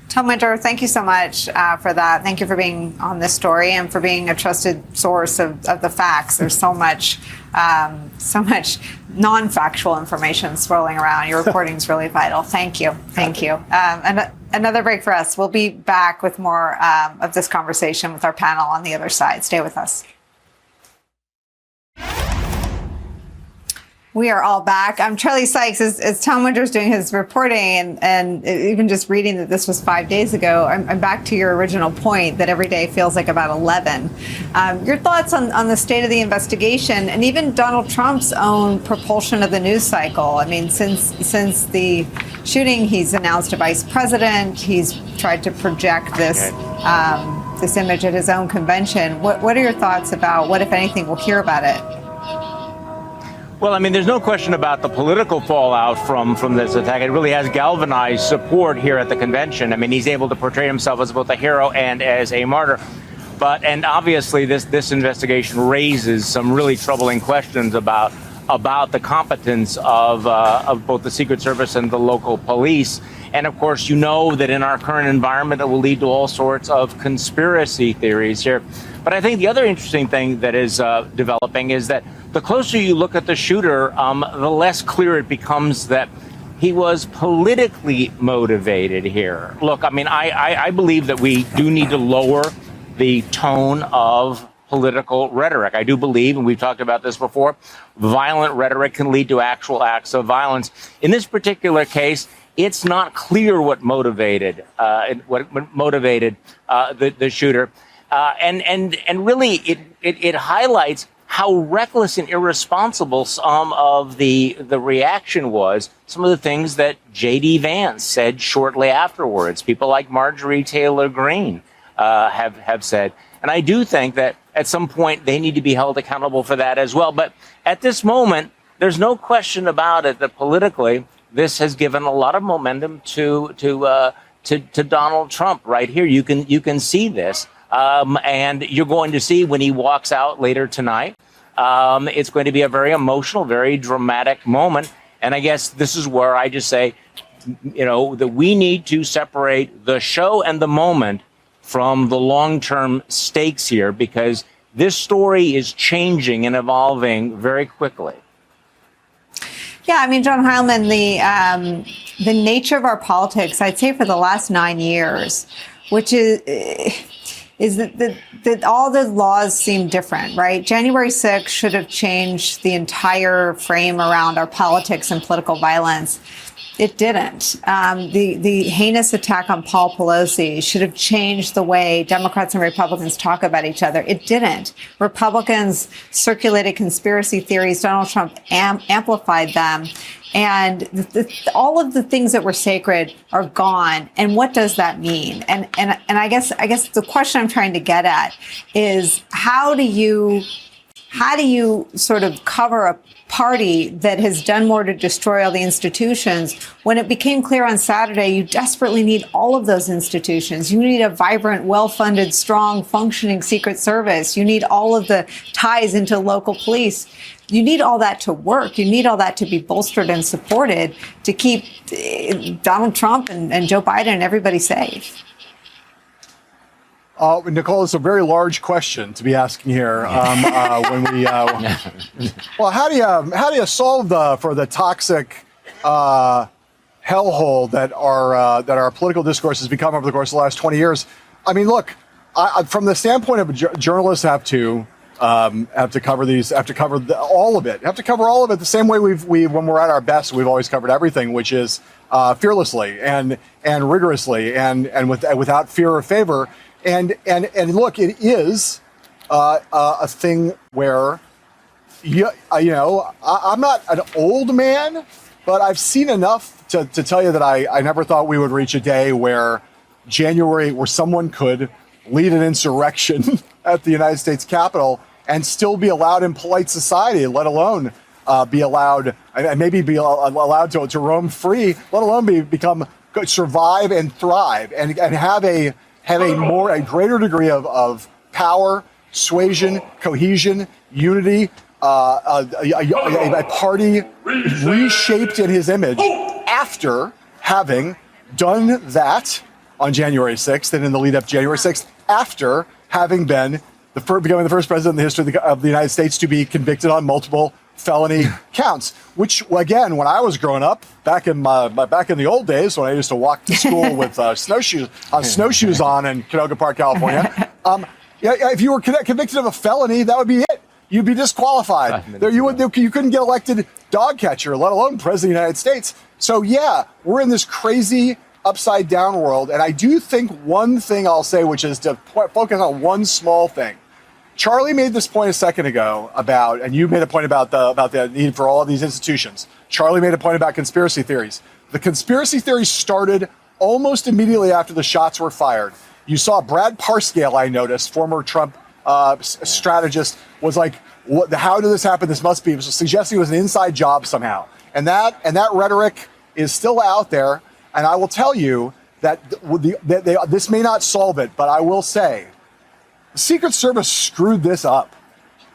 Speaker 3: Tom Winter, thank you so much for that. Thank you for being on this story and for being a trusted source of the facts. There's so much non-factual information swirling around. Your reporting is really vital. Thank you. Thank you. And another break for us. We'll be back with more of this conversation with our panel on the other side. Stay with us. We are all back. I'm Charlie Sykes. As Tom Winter's doing his reporting and even just reading that this was 5 days ago, I'm back to your original point that every day feels like about 11. Your thoughts on the state of the investigation and even Donald Trump's own propulsion of the news cycle? I mean, since the shooting, he's announced a vice president. He's tried to project this image at his own convention. What are your thoughts about what, if anything, we'll hear about it?
Speaker 16: Well, I mean, there's no question about the political fallout from this attack. It really has galvanized support here at the convention. I mean, he's able to portray himself as both a hero and as a martyr. And obviously, this investigation raises some really troubling questions about the competence of both the Secret Service and the local police. And of course, you know that in our current environment, it will lead to all sorts of conspiracy theories here. But I think the other interesting thing that is developing is that the closer you look at the shooter, the less clear it becomes that he was politically motivated here. Look, I mean, I believe that we do need to lower the tone of political rhetoric. I do believe, and we've talked about this before, violent rhetoric can lead to actual acts of violence. In this particular case, it's not clear what motivated the shooter, and really it highlights how reckless and irresponsible some of the reaction was. Some of the things that J.D. Vance said shortly afterwards. People like Marjorie Taylor Greene have said. And I do think that at some point they need to be held accountable for that as well. But at this moment, there's no question about it that politically this has given a lot of momentum to Donald Trump right here. You can see this. And you're going to see when he walks out later tonight, it's going to be a very emotional, very dramatic moment. And I guess this is where I just say, that we need to separate the show and the moment from the long-term stakes here, because this story is changing and evolving very quickly.
Speaker 3: Yeah, I mean, John Heilemann, the nature of our politics, I'd say for the last 9 years, which is that all the laws seem different, right? January 6th should have changed the entire frame around our politics and political violence. It didn't. The heinous attack on Paul Pelosi should have changed the way Democrats and Republicans talk about each other. It didn't. Republicans circulated conspiracy theories. Donald Trump amplified them. And all of the things that were sacred are gone. And what does that mean? And I guess the question I'm trying to get at is how do you sort of cover a party that has done more to destroy all the institutions when it became clear on Saturday you desperately need all of those institutions. You need a vibrant, well-funded, strong, functioning Secret Service. You need all of the ties into local police. You need all that to work. You need all that to be bolstered and supported to keep Donald Trump and Joe Biden and everybody safe.
Speaker 11: Nicolle, it's a very large question to be asking here. Well, how do you solve for the toxic hellhole that our political discourse has become over the course of the last 20 years? I mean, look, from the standpoint of journalists have to cover all of it. Have to cover all of it the same way when we're at our best, we've always covered everything, which is fearlessly and rigorously and without fear or favor. And look, it is a thing where I'm not an old man, but I've seen enough to tell you that I never thought we would reach a day where someone could lead an insurrection at the United States Capitol and still be allowed in polite society, let alone be allowed to roam free, let alone survive and thrive and have a greater degree of power, suasion, cohesion, unity, a party reshaped in his image after having done that on January 6th and in the lead up to January 6th, after having been becoming the first president in the history of the United States to be convicted on multiple felony counts, which, again, when I was growing up, back in the old days, when I used to walk to school with snowshoes on in Canoga Park, California, if you were convicted of a felony, that would be it. You'd be disqualified. You couldn't get elected dog catcher, let alone president of the United States. So, yeah, we're in this crazy upside down world. And I do think one thing I'll say, which is to focus on one small thing. Charlie made this point a second ago and you made a point about the need for all of these institutions. Charlie made a point about conspiracy theories. The conspiracy theories started almost immediately after the shots were fired. You saw Brad Parscale, I noticed, former Trump strategist, was like, how did this happen? This must be suggesting it was an inside job somehow. And that rhetoric is still out there. And I will tell you that this may not solve it, but I will say, the Secret Service screwed this up,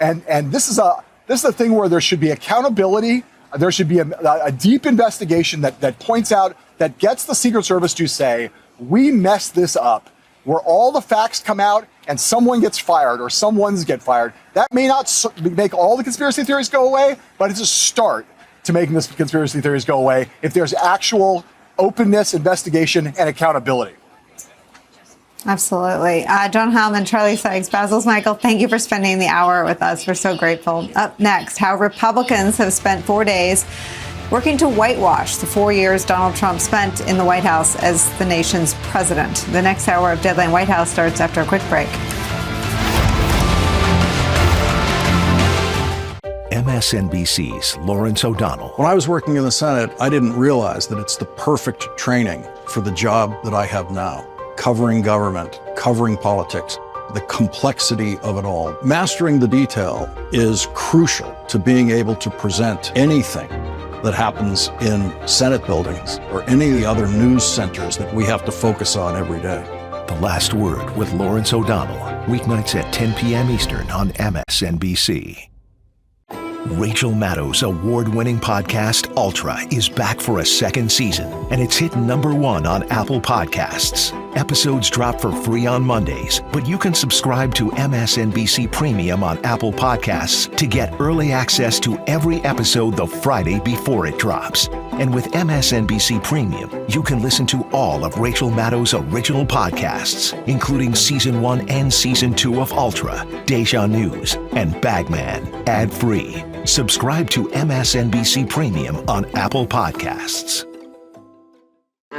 Speaker 11: and this is a thing where there should be accountability. There should be a deep investigation that points out, that gets the Secret Service to say, we messed this up, where all the facts come out and someone gets fired or someone's get fired. That may not make all the conspiracy theories go away, but it's a start to making the conspiracy theories go away if there's actual openness, investigation, and accountability.
Speaker 3: Absolutely. John Heilemann, Charlie Sykes, Basil, Smikle, thank you for spending the hour with us. We're so grateful. Up next, how Republicans have spent 4 days working to whitewash the 4 years Donald Trump spent in the White House as the nation's president. The next hour of Deadline White House starts after a quick break.
Speaker 1: MSNBC's Lawrence O'Donnell.
Speaker 2: When I was working in the Senate, I didn't realize that it's the perfect training for the job that I have now. Covering government, covering politics, the complexity of it all. Mastering the detail is crucial to being able to present anything that happens in Senate buildings or any of the other news centers that we have to focus on every day.
Speaker 1: The Last Word with Lawrence O'Donnell, weeknights at 10 p.m. Eastern on MSNBC. Rachel Maddow's award-winning podcast, Ultra, is back for a second season, and it's hit #1 on Apple Podcasts. Episodes drop for free on Mondays, but you can subscribe to MSNBC Premium on Apple Podcasts to get early access to every episode the Friday before it drops. And with MSNBC Premium, you can listen to all of Rachel Maddow's original podcasts, including Season 1 and Season 2 of Ultra, Deja News, and Bagman, ad-free. Subscribe to MSNBC Premium on Apple Podcasts.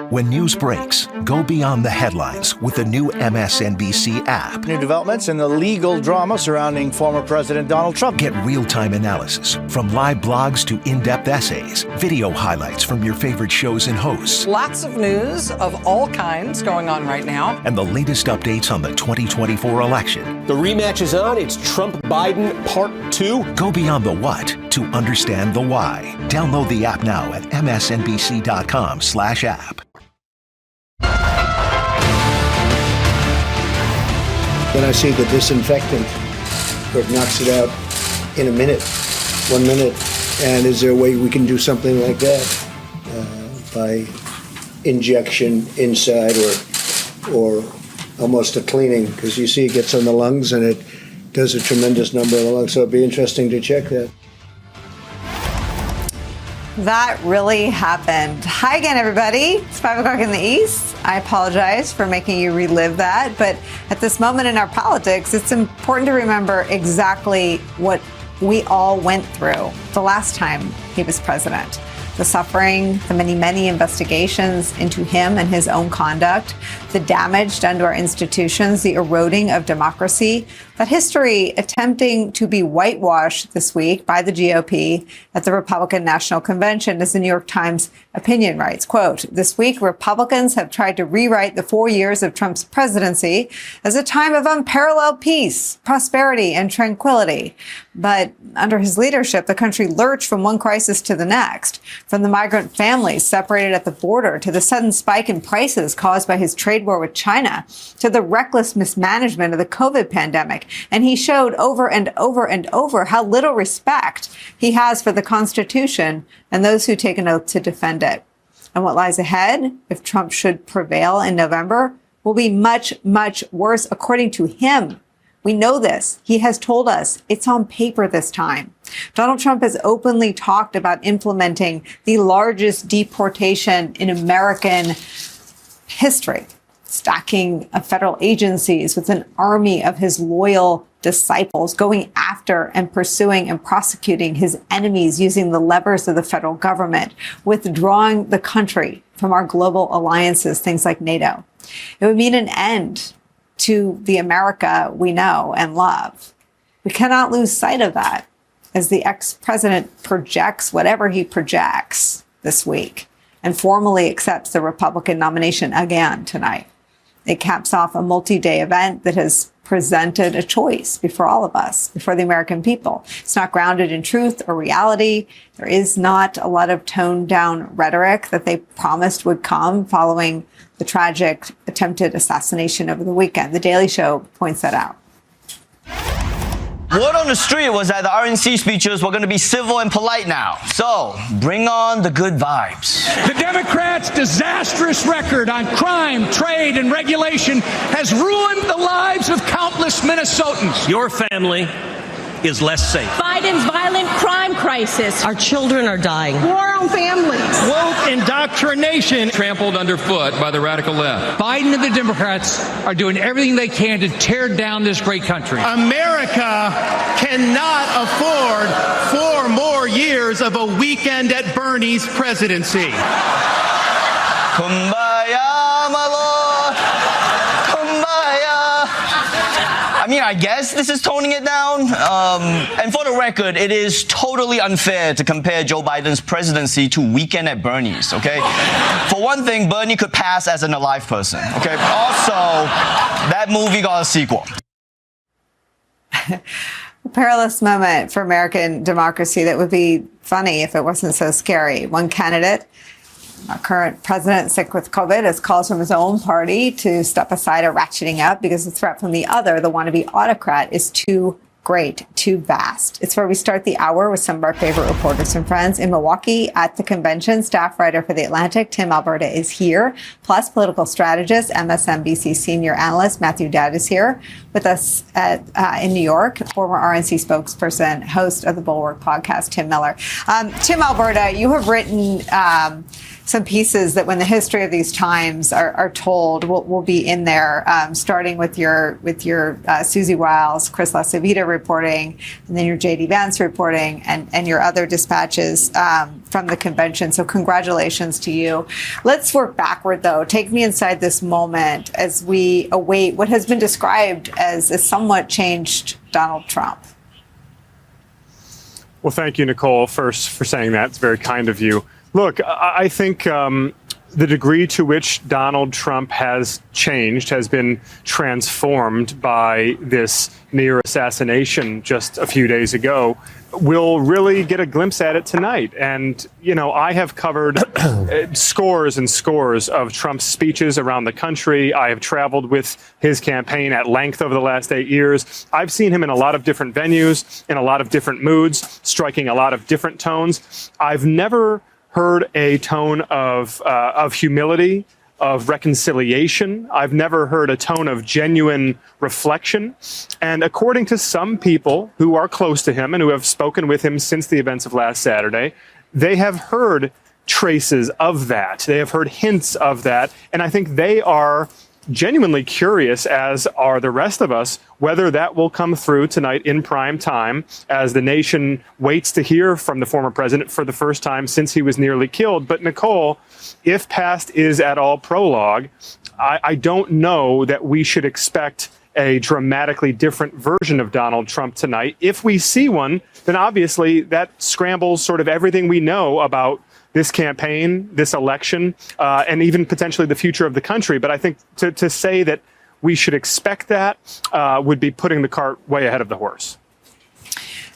Speaker 1: When news breaks, go beyond the headlines with the new MSNBC app.
Speaker 6: New developments in the legal drama surrounding former President Donald Trump.
Speaker 1: Get real-time analysis from live blogs to in-depth essays, video highlights from your favorite shows and hosts.
Speaker 19: Lots of news of all kinds going on right now.
Speaker 1: And the latest updates on the 2024 election.
Speaker 20: The rematch is on. It's Trump-Biden Part 2.
Speaker 1: Go beyond the what to understand the why. Download the app now at msnbc.com/app.
Speaker 21: Then I see the disinfectant where it knocks it out in a minute, 1 minute. And is there a way we can do something like that by injection inside or almost a cleaning? Because you see it gets on the lungs and it does a tremendous number of the lungs. So it'd be interesting to check that.
Speaker 3: That really happened. Hi again, everybody. It's 5 o'clock in the East. I apologize for making you relive that. But at this moment in our politics, it's important to remember exactly what we all went through the last time he was president. The suffering, the many investigations into him and his own conduct, the damage done to our institutions, the eroding of democracy, that history attempting to be whitewashed this week by the GOP at the Republican National Convention, as the New York Times opinion writes, quote, "This week, Republicans have tried to rewrite the 4 years of Trump's presidency as a time of unparalleled peace, prosperity, and tranquility. But under his leadership, the country lurched from one crisis to the next, from the migrant families separated at the border to the sudden spike in prices caused by his trade war with China to the reckless mismanagement of the COVID pandemic. And he showed over and over and over how little respect he has for the Constitution and those who take an oath to defend it. And what lies ahead, if Trump should prevail in November, will be much worse, according to him. We know this. He has told us it's on paper this time. Donald Trump has openly talked about implementing the largest deportation in American history, stacking federal agencies with an army of his loyal disciples, going after and pursuing and prosecuting his enemies using the levers of the federal government, withdrawing the country from our global alliances, things like NATO. It would mean an end to the America we know and love. We cannot lose sight of that as the ex-president projects whatever he projects this week and formally accepts the Republican nomination again tonight. It caps off a multi-day event that has presented a choice before all of us, before the American people. It's not grounded in truth or reality. There is not a lot of toned down rhetoric that they promised would come following the tragic attempted assassination over the weekend. The Daily Show points that out.
Speaker 4: Word on the street was that the RNC speeches were going to be civil and polite now. So, bring on the good vibes.
Speaker 22: The Democrats' disastrous record on crime, trade, and regulation has ruined the lives of countless Minnesotans.
Speaker 23: Your family is less safe.
Speaker 24: Biden's violent crime crisis.
Speaker 25: Our children are dying.
Speaker 24: War on families.
Speaker 22: Woke indoctrination trampled underfoot by the radical left.
Speaker 26: Biden and the Democrats are doing everything they can to tear down this great country.
Speaker 27: America cannot afford 4 more years of a weekend at Bernie's presidency.
Speaker 4: Kumbaya, my lord. Kumbaya. I mean, I guess this is toning it down. And for the record, it is totally unfair to compare Joe Biden's presidency to Weekend at Bernie's, okay? For one thing, Bernie could pass as an alive person, okay? Also, that movie got a sequel.
Speaker 3: A perilous moment for American democracy that would be funny if it wasn't so scary. One candidate, our current president, sick with COVID, has calls from his own party to step aside or ratcheting up because the threat from the other, the wannabe autocrat, is too great, too vast. It's where we start the hour with some of our favorite reporters and friends. In Milwaukee at the convention, staff writer for The Atlantic, Tim Alberta, is here. Plus, political strategist, MSNBC senior analyst Matthew Dowd is here with us in New York. Former RNC spokesperson, host of the Bulwark podcast, Tim Miller. Tim Alberta, you have written some pieces that when the history of these times are told will be in there, starting with your Susie Wiles, Chris LaCivita reporting, and then your J.D. Vance reporting, and your other dispatches from the convention. So congratulations to you. Let's work backward, though. Take me inside this moment as we await what has been described as a somewhat changed Donald Trump.
Speaker 28: Well, thank you, Nicolle, first for saying that. It's very kind of you. Look, I think the degree to which Donald Trump has changed, has been transformed by this near assassination just a few days ago, we'll really get a glimpse at it tonight. And, you know, I have covered scores and scores of Trump's speeches around the country. I have traveled with his campaign at length over the last 8 years. I've seen him in a lot of different venues, in a lot of different moods, striking a lot of different tones. I've never heard a tone of humility, of reconciliation. I've never heard a tone of genuine reflection. And according to some people who are close to him and who have spoken with him since the events of last Saturday, they have heard traces of that. They have heard hints of that. And I think they are genuinely curious, as are the rest of us, whether that will come through tonight in prime time as the nation waits to hear from the former president for the first time since he was nearly killed. But Nicolle, if past is at all prologue, I don't know that we should expect a dramatically different version of Donald Trump tonight. If we see one, then obviously that scrambles sort of everything we know about this campaign, this election, and even potentially the future of the country. But I think to say that we should expect that would be putting the cart way ahead of the horse.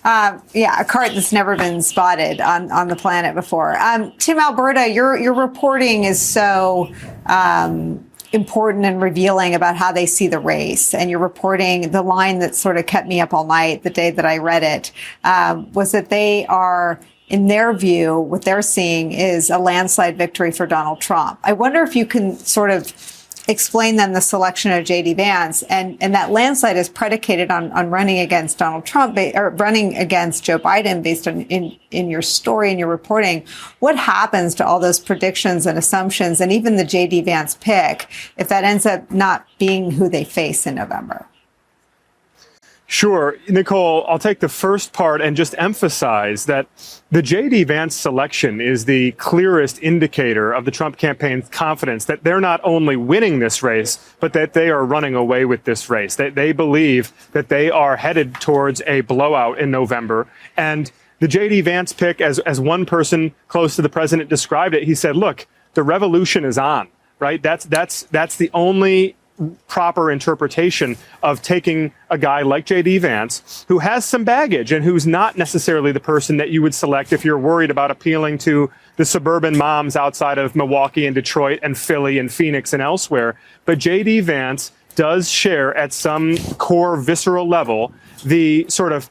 Speaker 3: Yeah, a cart that's never been spotted on the planet before. Tim Alberta, your reporting is so important and revealing about how they see the race. And you're reporting, the line that sort of kept me up all night the day that I read it, was that they are, in their view, what they're seeing is a landslide victory for Donald Trump. I wonder if you can sort of explain then the selection of J.D. Vance, and that landslide is predicated on running against Donald Trump, or running against Joe Biden based on in your story and your reporting. What happens to all those predictions and assumptions and even the J.D. Vance pick if that ends up not being who they face in November?
Speaker 28: Sure. Nicolle, I'll take the first part and just emphasize that the J.D. Vance selection is the clearest indicator of the Trump campaign's confidence that they're not only winning this race, but that they are running away with this race. They believe that they are headed towards a blowout in November. And the J.D. Vance pick, as one person close to the president described it, he said, look, the revolution is on, right? That's the only proper interpretation of taking a guy like J.D. Vance, who has some baggage and who's not necessarily the person that you would select if you're worried about appealing to the suburban moms outside of Milwaukee and Detroit and Philly and Phoenix and elsewhere. But J.D. Vance does share at some core visceral level the sort of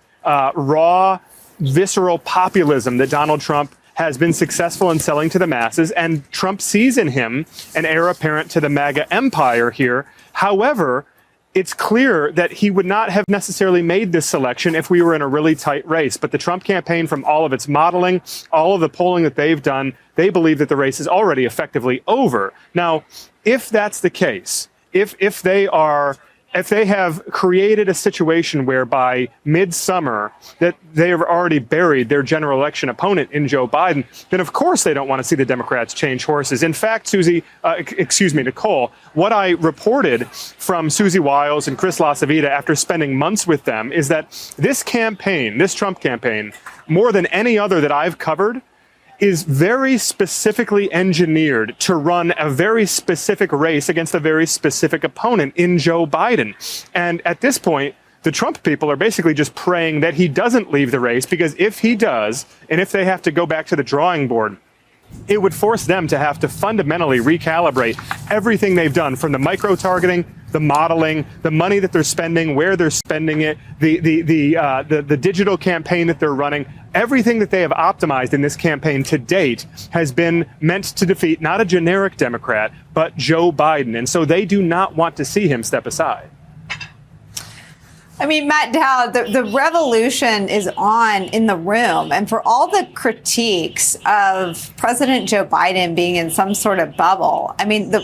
Speaker 28: raw, visceral populism that Donald Trump has been successful in selling to the masses, and Trump sees in him an heir apparent to the MAGA empire here. However, it's clear that he would not have necessarily made this selection if we were in a really tight race. But the Trump campaign, from all of its modeling, all of the polling that they've done, they believe that the race is already effectively over. Now, if that's the case, if they have created a situation where by midsummer that they have already buried their general election opponent in Joe Biden, then of course they don't want to see the Democrats change horses. In fact, Nicolle, what I reported from Susie Wiles and Chris LaCivita after spending months with them is that this campaign, this Trump campaign, more than any other that I've covered, is very specifically engineered to run a very specific race against a very specific opponent in Joe Biden. And at this point, the Trump people are basically just praying that he doesn't leave the race, because if he does, and if they have to go back to the drawing board, it would force them to have to fundamentally recalibrate everything they've done, from the micro-targeting, the modeling, the money that they're spending, where they're spending it, the digital campaign that they're running. Everything that they have optimized in this campaign to date has been meant to defeat not a generic Democrat, but Joe Biden. And so they do not want to see him step aside.
Speaker 3: I mean, Matt Dowd, the revolution is on in the room. And for all the critiques of President Joe Biden being in some sort of bubble, I mean,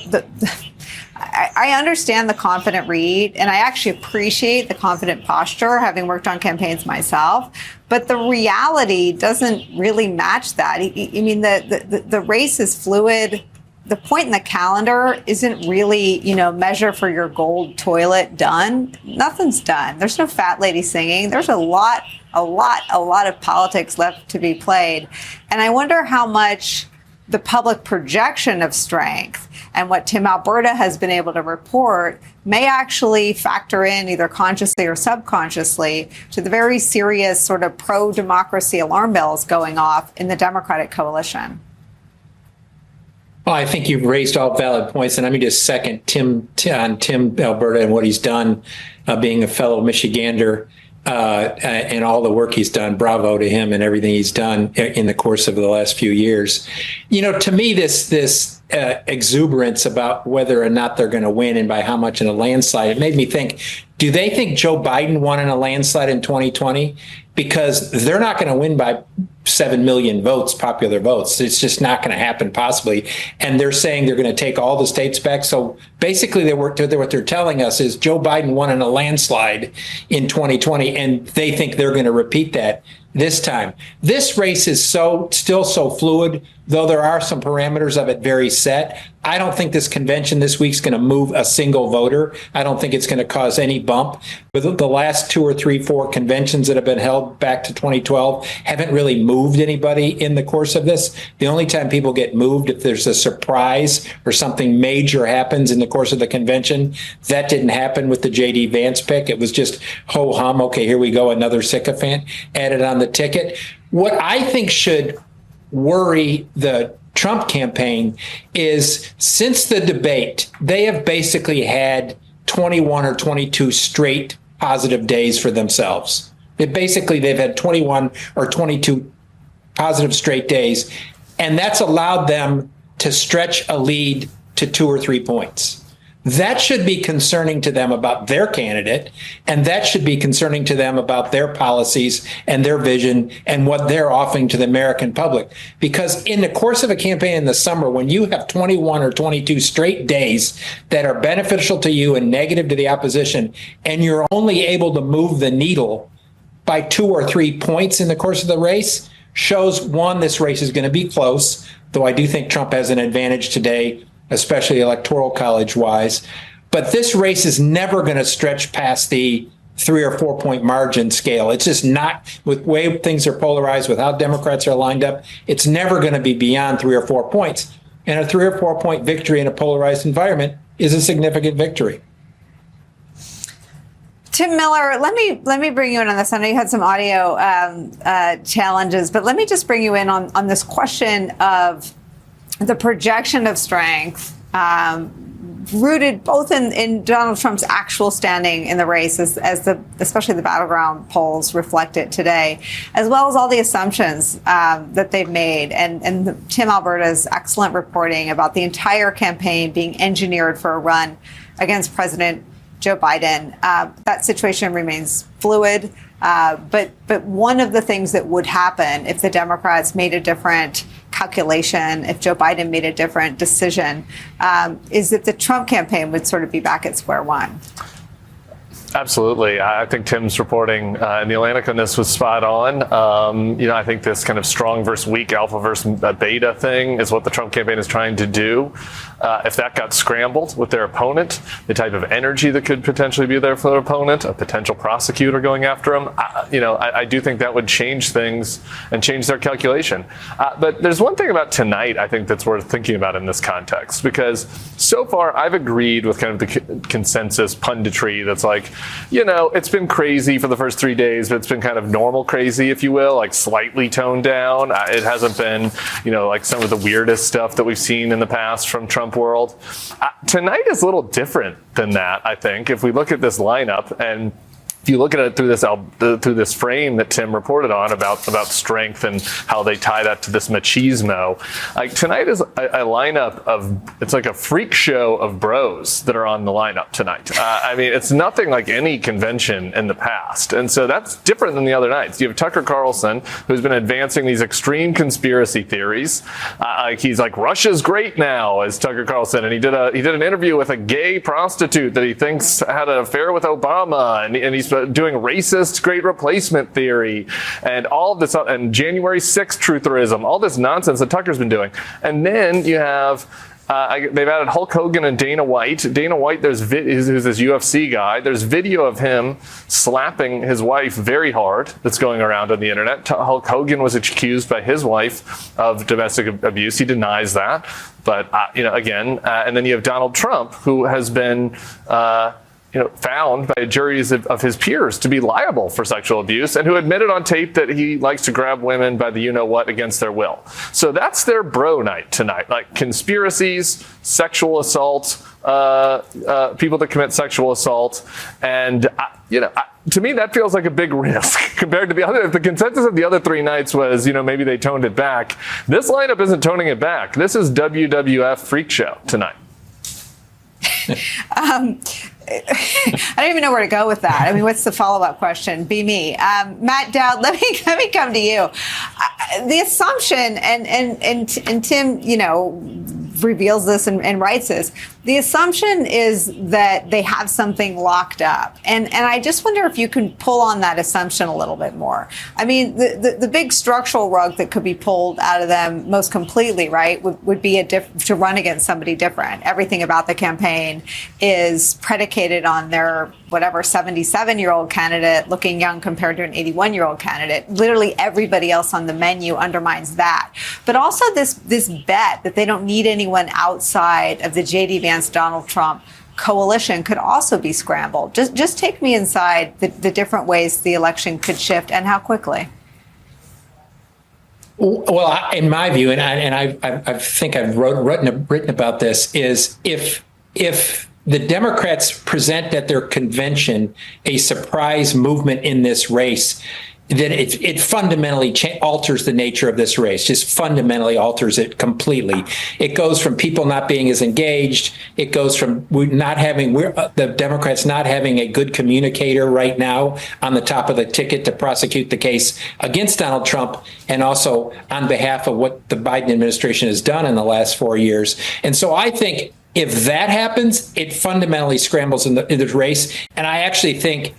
Speaker 3: I understand the confident read, and I actually appreciate the confident posture, having worked on campaigns myself. But the reality doesn't really match that. I mean, the race is fluid. The point in the calendar isn't really, measure for your gold toilet done. Nothing's done. There's no fat lady singing. There's a lot of politics left to be played. And I wonder how much the public projection of strength and what Tim Alberta has been able to report may actually factor in, either consciously or subconsciously, to the very serious sort of pro-democracy alarm bells going off in the Democratic coalition.
Speaker 5: Well, I think you've raised all valid points, and let me just second Tim Alberta and what he's done, being a fellow Michigander, and all the work he's done. Bravo to him and everything he's done in the course of the last few years. To me, this exuberance about whether or not they're going to win and by how much in a landslide, it made me think, do they think Joe Biden won in a landslide in 2020? Because they're not going to win by 7 million votes, popular votes. It's just not going to happen, possibly. And they're saying they're going to take all the states back. So basically, what they're telling us is Joe Biden won in a landslide in 2020, and they think they're going to repeat that this time. This race is still so fluid, though there are some parameters of it very set. I don't think this convention this week is going to move a single voter. I don't think it's going to cause any bump. But the last 2 or 3, 4 conventions that have been held back to 2012 haven't really moved anybody in the course of this. The only time people get moved if there's a surprise or something major happens in the course of the convention. That didn't happen with the J.D. Vance pick. It was just ho-hum. Okay, here we go, another sycophant added on the ticket. What I think should worry the Trump campaign is, since the debate, they have basically had 21 or 22 straight positive days for themselves. They've had 21 or 22 positive straight days, and that's allowed them to stretch a lead to 2 or 3 points. That should be concerning to them about their candidate, and that should be concerning to them about their policies and their vision and what they're offering to the American public. Because in the course of a campaign in the summer, when you have 21 or 22 straight days that are beneficial to you and negative to the opposition, and you're only able to move the needle by 2 or 3 points in the course of the race, shows, one, this race is going to be close, though I do think Trump has an advantage today, especially electoral college wise. But this race is never going to stretch past the 3 or 4 point margin scale. It's just not, with the way things are polarized, with how Democrats are lined up, it's never going to be beyond 3 or 4 points. And a 3 or 4 point victory in a polarized environment is a significant victory.
Speaker 3: Tim Miller, let me bring you in on this. I know you had some audio challenges, but let me just bring you in on this question of the projection of strength rooted both in Donald Trump's actual standing in the race, especially the battleground polls reflect it today, as well as all the assumptions that they've made. And Tim Alberta's excellent reporting about the entire campaign being engineered for a run against President Joe Biden. That situation remains fluid. But one of the things that would happen if the Democrats made a different calculation, if Joe Biden made a different decision, is that the Trump campaign would sort of be back at square one.
Speaker 7: Absolutely. I think Tim's reporting in the Atlantic on this was spot on. I think this kind of strong versus weak, alpha versus beta thing is what the Trump campaign is trying to do. If that got scrambled with their opponent, the type of energy that could potentially be there for their opponent, a potential prosecutor going after him, I do think that would change things and change their calculation. But there's one thing about tonight I think that's worth thinking about in this context, because so far I've agreed with kind of the consensus punditry that's like, it's been crazy for the first 3 days, but it's been kind of normal crazy, if you will, like slightly toned down. It hasn't been, like some of the weirdest stuff that we've seen in the past from Trump world. Tonight is a little different than that, I think, if we look at this lineup. And if you look at it through this frame that Tim reported on about strength and how they tie that to this machismo, like tonight is a lineup of, it's like a freak show of bros that are on the lineup tonight. It's nothing like any convention in the past. And so that's different than the other nights. You have Tucker Carlson, who's been advancing these extreme conspiracy theories. He's like, Russia's great now, as Tucker Carlson. And he did an interview with a gay prostitute that he thinks had an affair with Obama. And he's doing racist great replacement theory and all of this, and January 6th trutherism, all this nonsense that Tucker's been doing. And then you have they've added Hulk Hogan and Dana White. Dana White, who's this UFC guy. There's video of him slapping his wife very hard that's going around on the internet. Hulk Hogan was accused by his wife of domestic abuse. He denies that. But, again, and then you have Donald Trump, who has been found by juries of his peers to be liable for sexual abuse, and who admitted on tape that he likes to grab women by the you-know-what against their will. So that's their bro night tonight, like conspiracies, sexual assault, people that commit sexual assault. And, to me, that feels like a big risk compared to the consensus of the other three nights was, maybe they toned it back. This lineup isn't toning it back. This is WWF freak show tonight.
Speaker 3: I don't even know where to go with that. What's the follow-up question? Be me. Matt Dowd, let me come to you. The assumption, and Tim, reveals this and writes this. The assumption is that they have something locked up. And I just wonder if you can pull on that assumption a little bit more. The big structural rug that could be pulled out of them most completely, right, would be to run against somebody different. Everything about the campaign is predicated on their, 77-year-old candidate looking young compared to an 81-year-old candidate. Literally everybody else on the menu undermines that. But also this bet that they don't need anyone outside of the J.D. Vance, Donald Trump coalition could also be scrambled. Just take me inside the different ways the election could shift and how quickly.
Speaker 5: Well, in my view, and I think I've written about this, is if the Democrats present at their convention a surprise movement in this race, then it fundamentally alters the nature of this race, just fundamentally alters it completely. It goes from people not being as engaged. It goes from the Democrats not having a good communicator right now on the top of the ticket to prosecute the case against Donald Trump, and also on behalf of what the Biden administration has done in the last 4 years. And so I think if that happens, it fundamentally scrambles in the race. And I actually think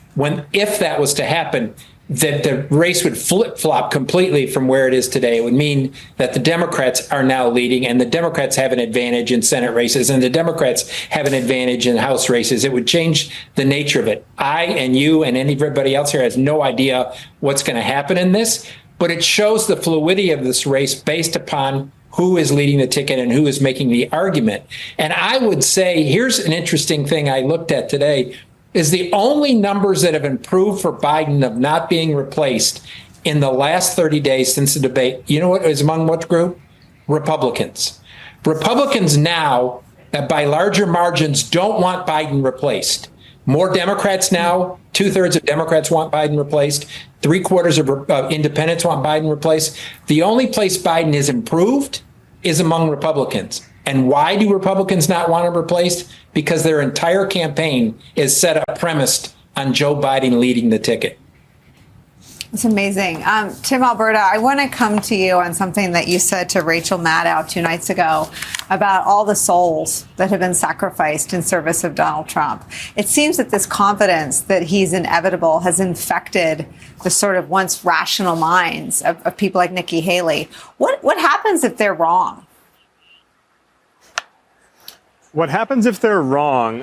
Speaker 5: if that was to happen, that the race would flip-flop completely from where it is today. It would mean that the Democrats are now leading, and the Democrats have an advantage in Senate races, and the Democrats have an advantage in House races. It would change the nature of it. I and you and anybody else here has no idea what's going to happen in this, but it shows the fluidity of this race based upon who is leading the ticket and who is making the argument. And I would say, here's an interesting thing I looked at today, is the only numbers that have improved for Biden of not being replaced in the last 30 days since the debate. You know what is among what group? Republicans. Republicans now that by larger margins don't want Biden replaced. More Democrats now, 2/3 of Democrats want Biden replaced. 3/4 of independents want Biden replaced. The only place Biden has improved is among Republicans. And why do Republicans not want him replaced? Because their entire campaign is set up premised on Joe Biden leading the ticket.
Speaker 3: It's amazing. Tim, Alberta, I want to come to you on something that you said to Rachel Maddow 2 nights ago about all the souls that have been sacrificed in service of Donald Trump. It seems that this confidence that he's inevitable has infected the sort of once rational minds of people like Nikki Haley. What happens if they're wrong?
Speaker 28: What happens if they're wrong?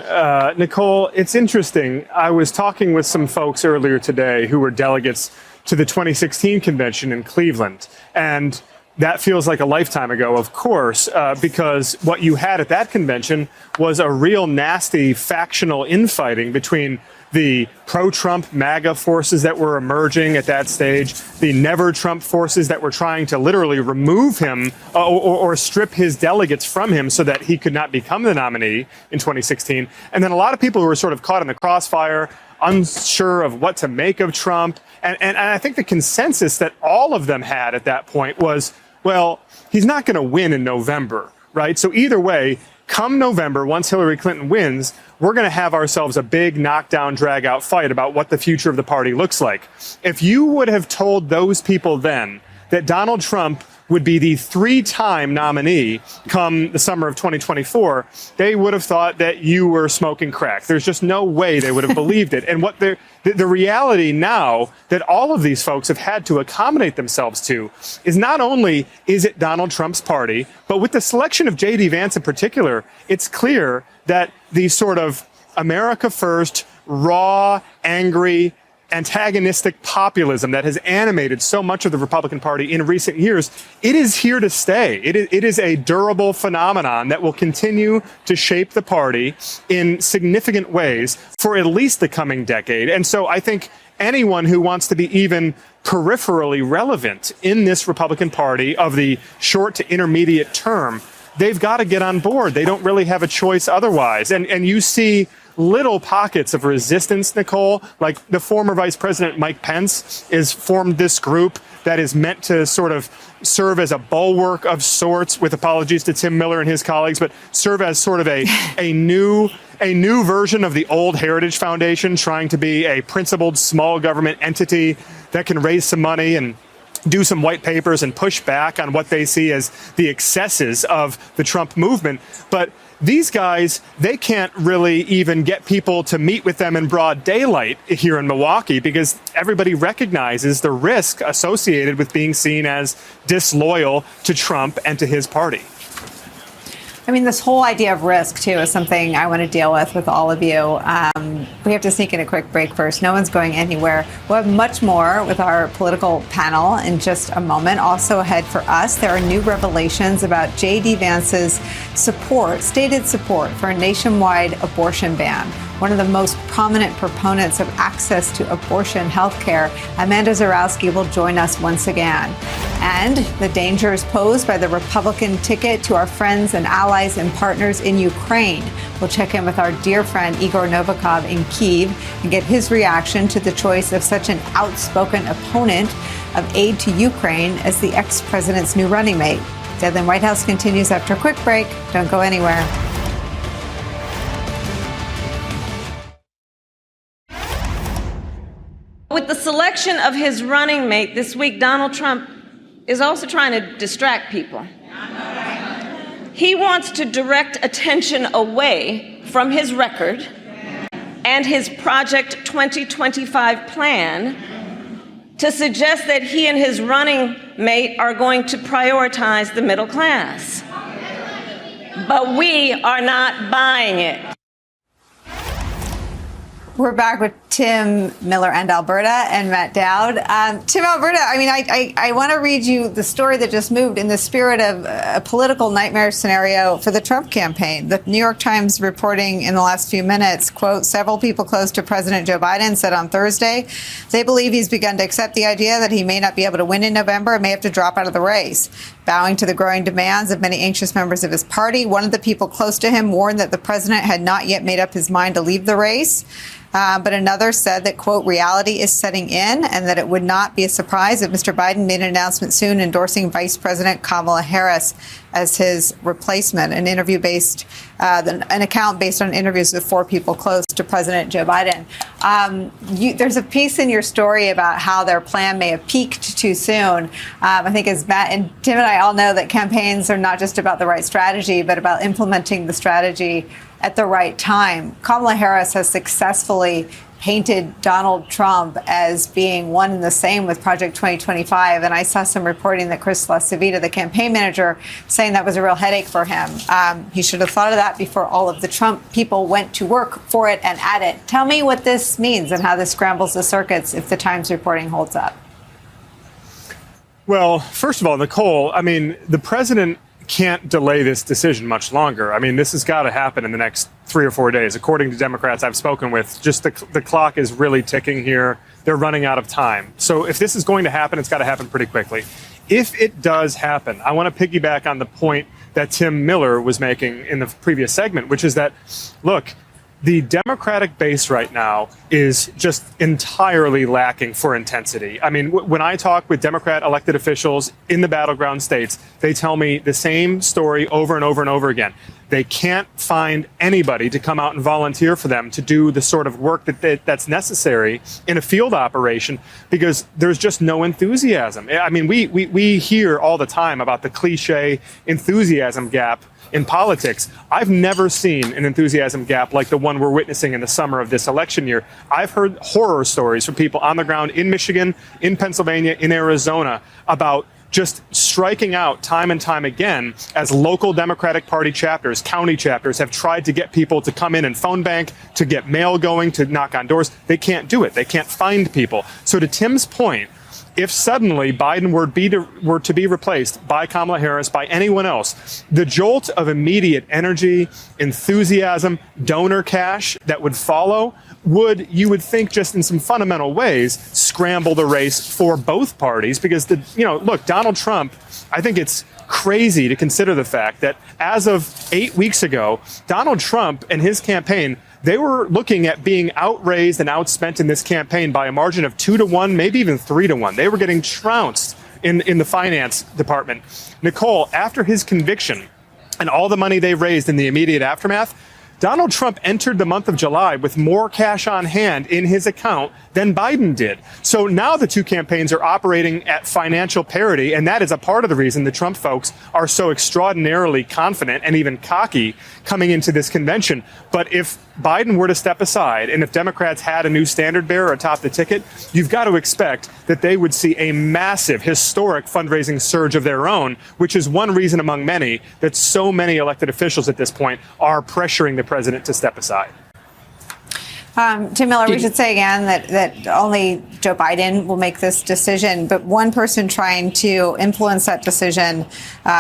Speaker 28: Nicolle, it's interesting. I was talking with some folks earlier today who were delegates to the 2016 convention in Cleveland. And that feels like a lifetime ago, of course, because what you had at that convention was a real nasty factional infighting between the pro-Trump MAGA forces that were emerging at that stage, the never-Trump forces that were trying to literally remove him or strip his delegates from him so that he could not become the nominee in 2016. And then a lot of people who were sort of caught in the crossfire, unsure of what to make of Trump. And I think the consensus that all of them had at that point was, well, he's not going to win in November, right? So either way, come November, once Hillary Clinton wins, we're going to have ourselves a big knockdown, drag-out fight about what the future of the party looks like. If you would have told those people then that Donald Trump would be the 3-time nominee come the summer of 2024, they would have thought that you were smoking crack. There's just no way they would have believed it. And what the reality now that all of these folks have had to accommodate themselves to is not only is it Donald Trump's party, but with the selection of J.D. Vance in particular, it's clear that the sort of America first, raw, angry, antagonistic populism that has animated so much of the Republican Party in recent years, it is here to stay. It is a durable phenomenon that will continue to shape the party in significant ways for at least the coming decade. And so I think anyone who wants to be even peripherally relevant in this Republican Party of the short to intermediate term, they've got to get on board. They don't really have a choice otherwise. And you see little pockets of resistance, Nicolle, like the former Vice President Mike Pence has formed this group that is meant to sort of serve as a bulwark of sorts, with apologies to Tim Miller and his colleagues, but serve as sort of a new version of the old Heritage Foundation, trying to be a principled small government entity that can raise some money and do some white papers and push back on what they see as the excesses of the Trump movement. But these guys, they can't really even get people to meet with them in broad daylight here in Milwaukee because everybody recognizes the risk associated with being seen as disloyal to Trump and to his party.
Speaker 3: I mean, this whole idea of risk, too, is something I want to deal with all of you. We have to sneak in a quick break first. No one's going anywhere. We'll have much more with our political panel in just a moment. Also ahead for us, there are new revelations about J.D. Vance's stated support for a nationwide abortion ban. One of the most prominent proponents of access to abortion health care, Amanda Zurawski, will join us once again. And the dangers posed by the Republican ticket to our friends and allies and partners in Ukraine. We'll check in with our dear friend Igor Novikov in Kyiv and get his reaction to the choice of such an outspoken opponent of aid to Ukraine as the ex-president's new running mate. Deadline White House continues after a quick break. Don't go anywhere.
Speaker 8: With the selection of his running mate this week, Donald Trump is also trying to distract people. He wants to direct attention away from his record and his Project 2025 plan to suggest that he and his running mate are going to prioritize the middle class. But we are not buying it.
Speaker 3: We're back with Tim Miller and Alberta and Matt Dowd. Tim, Alberta, I mean, I want to read you the story that just moved in the spirit of a political nightmare scenario for the Trump campaign. The New York Times reporting in the last few minutes, quote, several people close to President Joe Biden said on Thursday they believe he's begun to accept the idea that he may not be able to win in November and may have to drop out of the race. bowing to the growing demands of many anxious members of his party. One of the people close to him warned that the president had not yet made up his mind to leave the race. But another said that, quote, reality is setting in and that it would not be a surprise if Mr. Biden made an announcement soon endorsing Vice President Kamala Harris as his replacement. An account based on interviews with 4 people close to President Joe Biden. There's a piece in your story about how their plan may have peaked too soon. I think as Matt and Tim and I all know that campaigns are not just about the right strategy, but about implementing the strategy at the right time. Kamala Harris has successfully painted Donald Trump as being one and the same with Project 2025. And I saw some reporting that Chris LaCivita, the campaign manager, saying that was a real headache for him. He should have thought of that before all of the Trump people went to work for it and at it. Tell me what this means and how this scrambles the circuits if the Times reporting holds up.
Speaker 28: Well, first of all, Nicolle, I mean, the president can't delay this decision much longer. I mean, this has got to happen in the next 3 or 4 days. According to Democrats I've spoken with, just the clock is really ticking here. They're running out of time. So if this is going to happen, it's got to happen pretty quickly. If it does happen, I want to piggyback on the point that Tim Miller was making in the previous segment, which is that, look, the Democratic base right now is just entirely lacking for intensity. I mean, when I talk with Democrat elected officials in the battleground states, they tell me the same story over and over and over again. They can't find anybody to come out and volunteer for them to do the sort of work that's necessary in a field operation because there's just no enthusiasm. I mean, we hear all the time about the cliche enthusiasm gap in politics. I've never seen an enthusiasm gap like the one we're witnessing in the summer of this election year. I've heard horror stories from people on the ground in Michigan, in Pennsylvania, in Arizona about just striking out time and time again as local Democratic Party chapters, county chapters have tried to get people to come in and phone bank, to get mail going, to knock on doors. They can't do it. They can't find people. So to Tim's point, if suddenly Biden were to be replaced by Kamala Harris, by anyone else, the jolt of immediate energy, enthusiasm, donor cash that would follow you would think just in some fundamental ways, scramble the race for both parties because look, Donald Trump, I think it's crazy to consider the fact that as of 8 weeks ago, Donald Trump and his campaign, they were looking at being outraised and outspent in this campaign by a margin of 2-1, maybe even 3-1. They were getting trounced in the finance department. Nicolle, after his conviction and all the money they raised in the immediate aftermath, Donald Trump entered the month of July with more cash on hand in his account than Biden did. So now the two campaigns are operating at financial parity, and that is a part of the reason the Trump folks are so extraordinarily confident and even cocky coming into this convention. But if Biden were to step aside, and if Democrats had a new standard bearer atop the ticket, you've got to expect that they would see a massive, historic fundraising surge of their own, which is one reason among many that so many elected officials at this point are pressuring the president to step aside.
Speaker 3: Tim Miller, we should say again that only Joe Biden will make this decision, but one person trying to influence that decision,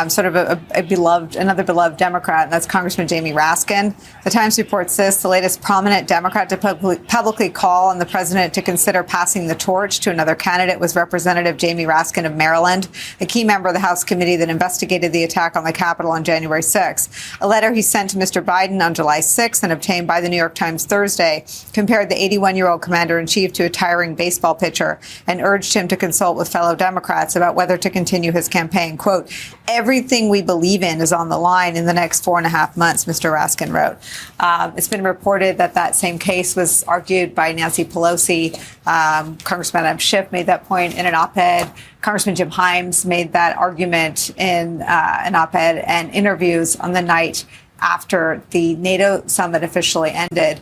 Speaker 3: sort of another beloved Democrat, and that's Congressman Jamie Raskin. The Times reports this, the latest prominent Democrat to publicly call on the president to consider passing the torch to another candidate was Representative Jamie Raskin of Maryland, a key member of the House committee that investigated the attack on the Capitol on January 6th. A letter he sent to Mr. Biden on July 6th and obtained by the New York Times Thursday compared the 81-year-old commander-in-chief to a tiring baseball pitcher and urged him to consult with fellow Democrats about whether to continue his campaign. Quote, everything we believe in is on the line in the next 4.5 months, Mr. Raskin wrote. It's been reported that same case was argued by Nancy Pelosi. Congressman Adam Schiff made that point in an op-ed. Congressman Jim Himes made that argument in an op-ed and interviews on the night after the NATO summit officially ended.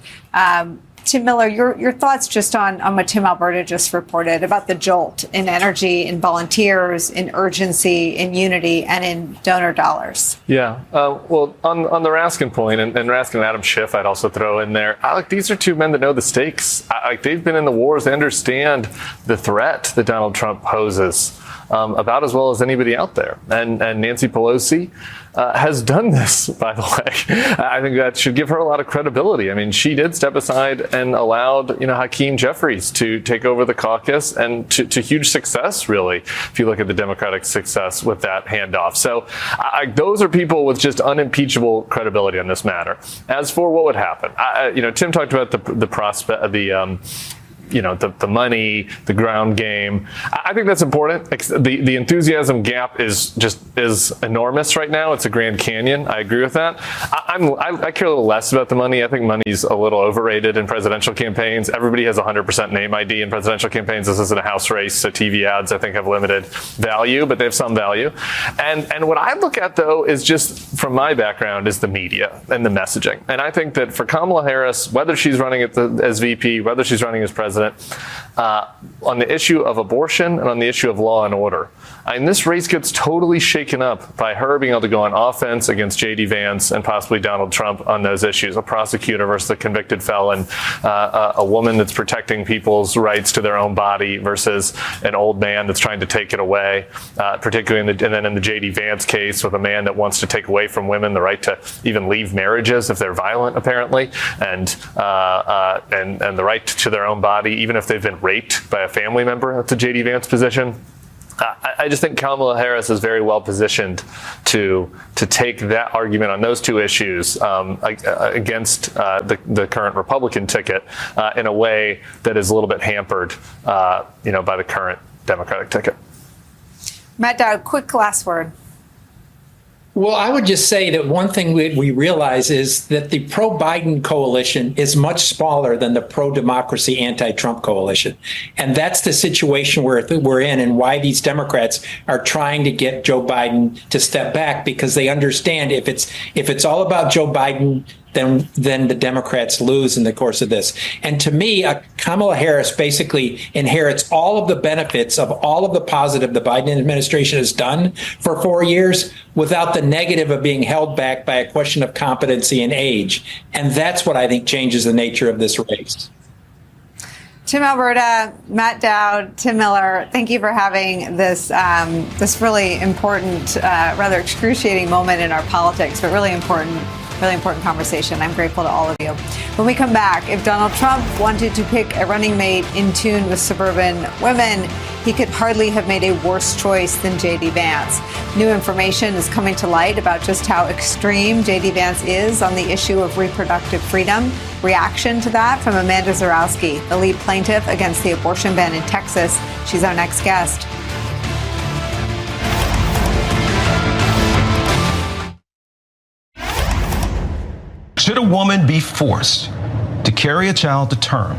Speaker 3: Tim Miller, your thoughts just on what Tim Alberta just reported about the jolt in energy, in volunteers, in urgency, in unity, and in donor dollars.
Speaker 7: Yeah. Well, on the Raskin point, and Raskin and Adam Schiff, I'd also throw in there. These are two men that know the stakes. They've been in the wars. They understand the threat that Donald Trump poses about as well as anybody out there. And Nancy Pelosi, has done this, by the way. I think that should give her a lot of credibility. I mean, she did step aside and allowed, Hakeem Jeffries to take over the caucus, and to huge success, really, if you look at the Democratic success with that handoff. So those are people with just unimpeachable credibility on this matter. As for what would happen, Tim talked about the prospect of the money, the ground game. I think that's important. The enthusiasm gap is enormous right now. It's a Grand Canyon. I agree with that. I care a little less about the money. I think money's a little overrated in presidential campaigns. Everybody has 100% name ID in presidential campaigns. This isn't a House race, so TV ads, I think, have limited value, but they have some value. And what I look at, though, is just from my background, is the media and the messaging. And I think that for Kamala Harris, whether she's running as VP, whether she's running as president, on the issue of abortion and on the issue of law and order. And this race gets totally shaken up by her being able to go on offense against J.D. Vance and possibly Donald Trump on those issues. A prosecutor versus a convicted felon, a woman that's protecting people's rights to their own body versus an old man that's trying to take it away, particularly and then in the J.D. Vance case with a man that wants to take away from women the right to even leave marriages if they're violent, apparently, and the right to their own body, even if they've been raped by a family member. That's a J.D. Vance position. I just think Kamala Harris is very well positioned to take that argument on those two issues against the current Republican ticket in a way that is a little bit hampered, by the current Democratic ticket.
Speaker 3: Matt Dowd, quick last word.
Speaker 5: Well, I would just say that one thing we realize is that the pro-Biden coalition is much smaller than the pro-democracy anti-Trump coalition. And that's the situation we're in, and why these Democrats are trying to get Joe Biden to step back, because they understand if it's all about Joe Biden, then the Democrats lose in the course of this. And to me, Kamala Harris basically inherits all of the benefits of all of the positive the Biden administration has done for 4 years without the negative of being held back by a question of competency and age. And that's what I think changes the nature of this race.
Speaker 3: Tim Alberta, Matt Dowd, Tim Miller, thank you for having this really important, rather excruciating moment in our politics, but really important conversation. I'm grateful to all of you. When we come back, if Donald Trump wanted to pick a running mate in tune with suburban women, he could hardly have made a worse choice than J.D. Vance. New information is coming to light about just how extreme J.D. Vance is on the issue of reproductive freedom. Reaction to that from Amanda Zurawski, the lead plaintiff against the abortion ban in Texas. She's our next guest.
Speaker 9: Should a woman be forced to carry a child to term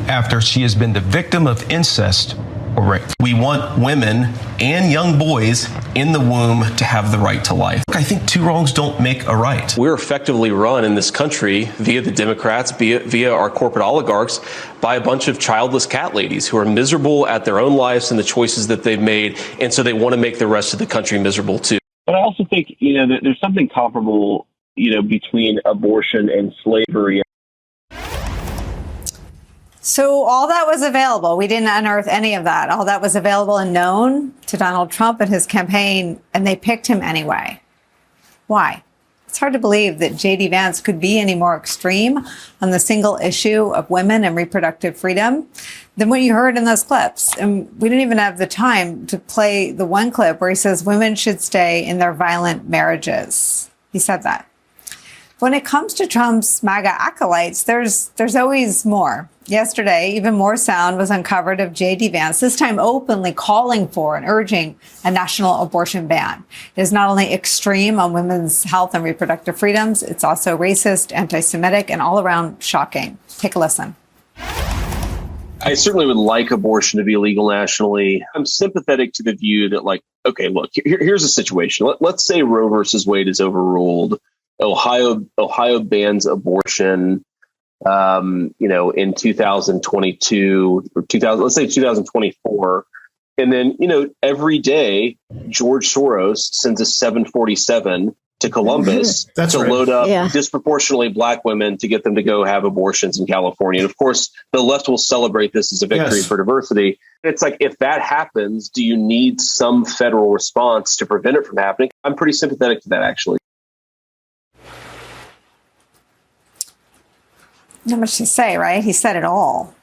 Speaker 9: after she has been the victim of incest or rape? We want women and young boys in the womb to have the right to life. I think two wrongs don't make a right.
Speaker 20: We're effectively run in this country via the Democrats, via our corporate oligarchs, by a bunch of childless cat ladies who are miserable at their own lives and the choices that they've made, and so they want to make the rest of the country miserable too.
Speaker 10: But I also think, there's something comparable between abortion and slavery.
Speaker 3: So all that was available. We didn't unearth any of that. All that was available and known to Donald Trump and his campaign, and they picked him anyway. Why? It's hard to believe that J.D. Vance could be any more extreme on the single issue of women and reproductive freedom than what you heard in those clips. And we didn't even have the time to play the one clip where he says women should stay in their violent marriages. He said that. When it comes to Trump's MAGA acolytes, there's always more. Yesterday, even more sound was uncovered of J.D. Vance, this time openly calling for and urging a national abortion ban. It is not only extreme on women's health and reproductive freedoms, it's also racist, anti-Semitic, and all around shocking. Take a listen.
Speaker 10: I certainly would like abortion to be illegal nationally. I'm sympathetic to the view that, okay, look, here's a situation. Let's say Roe versus Wade is overruled. Ohio bans abortion, in 2022 or let's say 2024. And then, every day, George Soros sends a 747 to Columbus to load up disproportionately black women to get them to go have abortions in California. And of course, the left will celebrate this as a victory for diversity. It's like, if that happens, do you need some federal response to prevent it from happening? I'm pretty sympathetic to that, actually.
Speaker 3: Not much to say, right? He said it all.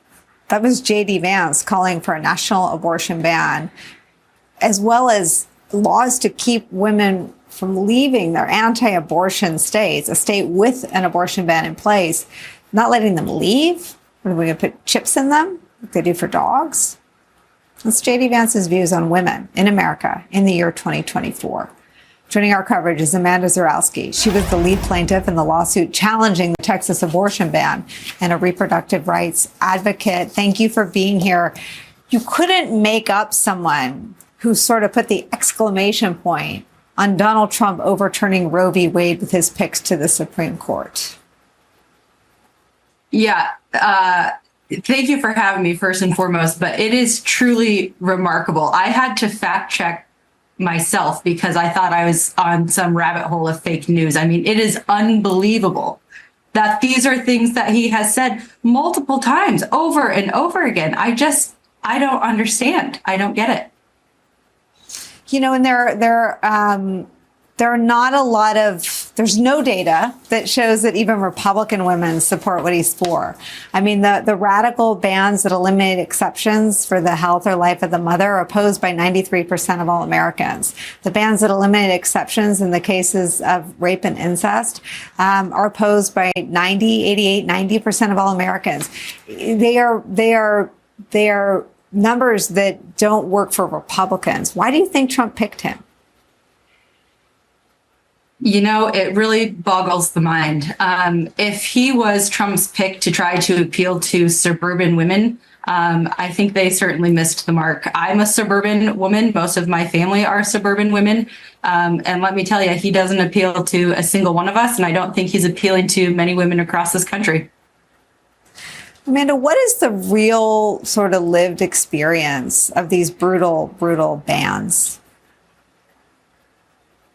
Speaker 3: That was J.D. Vance calling for a national abortion ban, as well as laws to keep women from leaving their anti-abortion states, a state with an abortion ban in place, not letting them leave. Are we going to put chips in them like they do for dogs? That's J.D. Vance's views on women in America in the year 2024. Joining our coverage is Amanda Zurawski. She was the lead plaintiff in the lawsuit challenging the Texas abortion ban and a reproductive rights advocate. Thank you for being here. You couldn't make up someone who sort of put the exclamation point on Donald Trump overturning Roe v. Wade with his picks to the Supreme Court.
Speaker 12: Yeah. Thank you for having me, first and foremost, but it is truly remarkable. I had to fact check myself because I thought I was on some rabbit hole of fake news. I mean, it is unbelievable that these are things that he has said multiple times over and over again. I don't understand. I don't get it.
Speaker 3: You know, and there are not a lot of, there's no data that shows that even Republican women support what he's for. I mean, the radical bans that eliminate exceptions for the health or life of the mother are opposed by 93% of all Americans. The bans that eliminate exceptions in the cases of rape and incest are opposed by 90% of all Americans. They are numbers that don't work for Republicans. Why do you think Trump picked him?
Speaker 12: You know, it really boggles the mind. If he was Trump's pick to try to appeal to suburban women, I think they certainly missed the mark. I'm a suburban woman. Most of my family are suburban women. And let me tell you, he doesn't appeal to a single one of us. And I don't think he's appealing to many women across this country.
Speaker 3: Amanda, what is the real sort of lived experience of these brutal, brutal bans?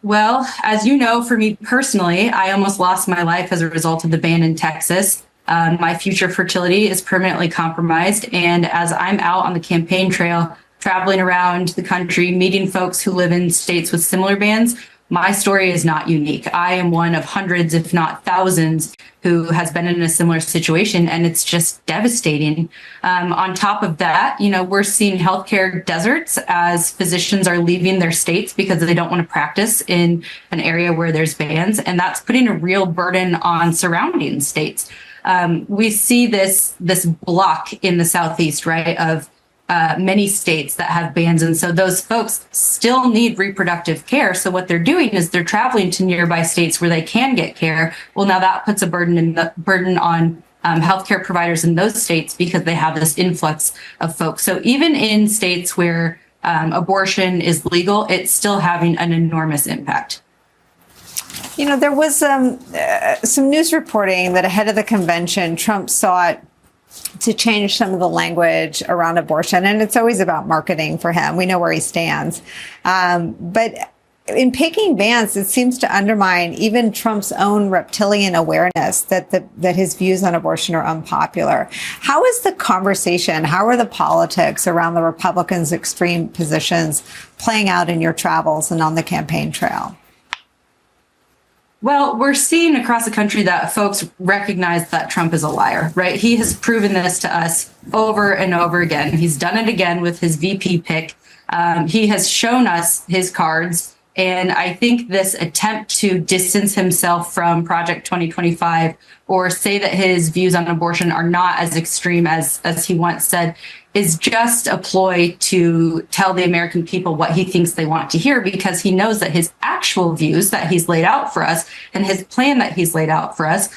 Speaker 12: Well, as you know, for me personally, I almost lost my life as a result of the ban in Texas. My future fertility is permanently compromised. And as I'm out on the campaign trail, traveling around the country, meeting folks who live in states with similar bans, my story is not unique. I am one of hundreds, if not thousands, who has been in a similar situation, and it's just devastating. On top of that, you know, we're seeing healthcare deserts as physicians are leaving their states because they don't want to practice in an area where there's bans, and that's putting a real burden on surrounding states. We see this block in the Southeast, right, of many states that have bans. And so those folks still need reproductive care. So what they're doing is they're traveling to nearby states where they can get care. Well, now that puts a burden on healthcare providers in those states because they have this influx of folks. So even in states where abortion is legal, it's still having an enormous impact.
Speaker 3: You know, there was some news reporting that ahead of the convention, Trump sought to change some of the language around abortion. And it's always about marketing for him. We know where he stands. But in picking bans, it seems to undermine even Trump's own reptilian awareness that his views on abortion are unpopular. How is the conversation, how are the politics around the Republicans' extreme positions playing out in your travels and on the campaign trail?
Speaker 12: Well, we're seeing across the country that folks recognize that Trump is a liar, right? He has proven this to us over and over again. He's done it again with his VP pick. He has shown us his cards. And I think this attempt to distance himself from Project 2025 or say that his views on abortion are not as extreme as he once said is just a ploy to tell the American people what he thinks they want to hear, because he knows that his actual views that he's laid out for us and his plan that he's laid out for us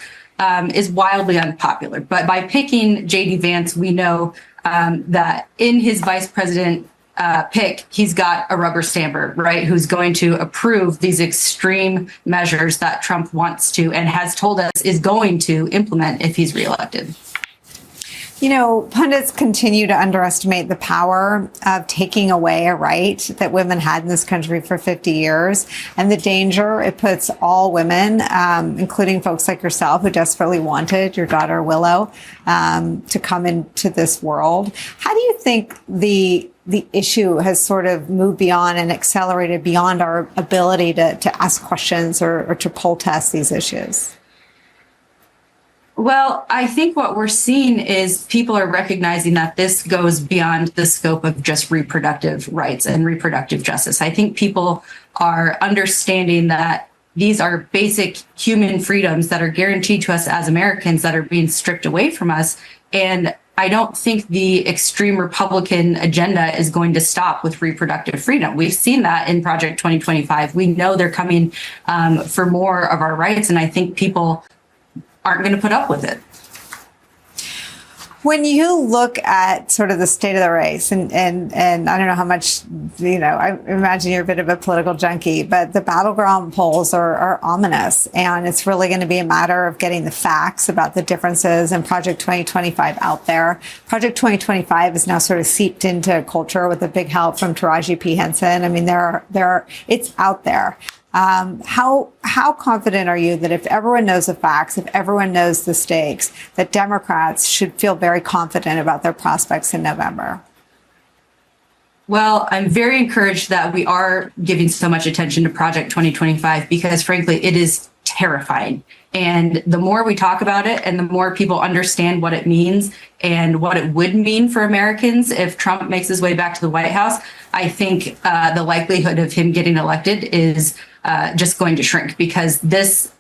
Speaker 12: is wildly unpopular. But by picking J.D. Vance, we know that in his vice president pick, he's got a rubber stamper, right, who's going to approve these extreme measures that Trump wants to and has told us is going to implement if he's reelected.
Speaker 3: You know, pundits continue to underestimate the power of taking away a right that women had in this country for 50 years and the danger it puts all women, including folks like yourself who desperately wanted your daughter Willow to come into this world. How do you think the issue has sort of moved beyond and accelerated beyond our ability to ask questions or to poll test these issues?
Speaker 12: Well, I think what we're seeing is people are recognizing that this goes beyond the scope of just reproductive rights and reproductive justice. I think people are understanding that these are basic human freedoms that are guaranteed to us as Americans that are being stripped away from us. And I don't think the extreme Republican agenda is going to stop with reproductive freedom. We've seen that in Project 2025. We know they're coming for more of our rights, and I think people aren't going to put up with it.
Speaker 3: When you look at sort of the state of the race, and I don't know how much, I imagine you're a bit of a political junkie, but the battleground polls are ominous, and it's really going to be a matter of getting the facts about the differences in Project 2025 out there. Project 2025 is now sort of seeped into culture with a big help from Taraji P. Henson. I mean, it's out there. How confident are you that if everyone knows the facts, if everyone knows the stakes, that Democrats should feel very confident about their prospects in November?
Speaker 12: Well, I'm very encouraged that we are giving so much attention to Project 2025 because, frankly, it is terrifying. And the more we talk about it and the more people understand what it means and what it would mean for Americans if Trump makes his way back to the White House, I think the likelihood of him getting elected is just going to shrink because this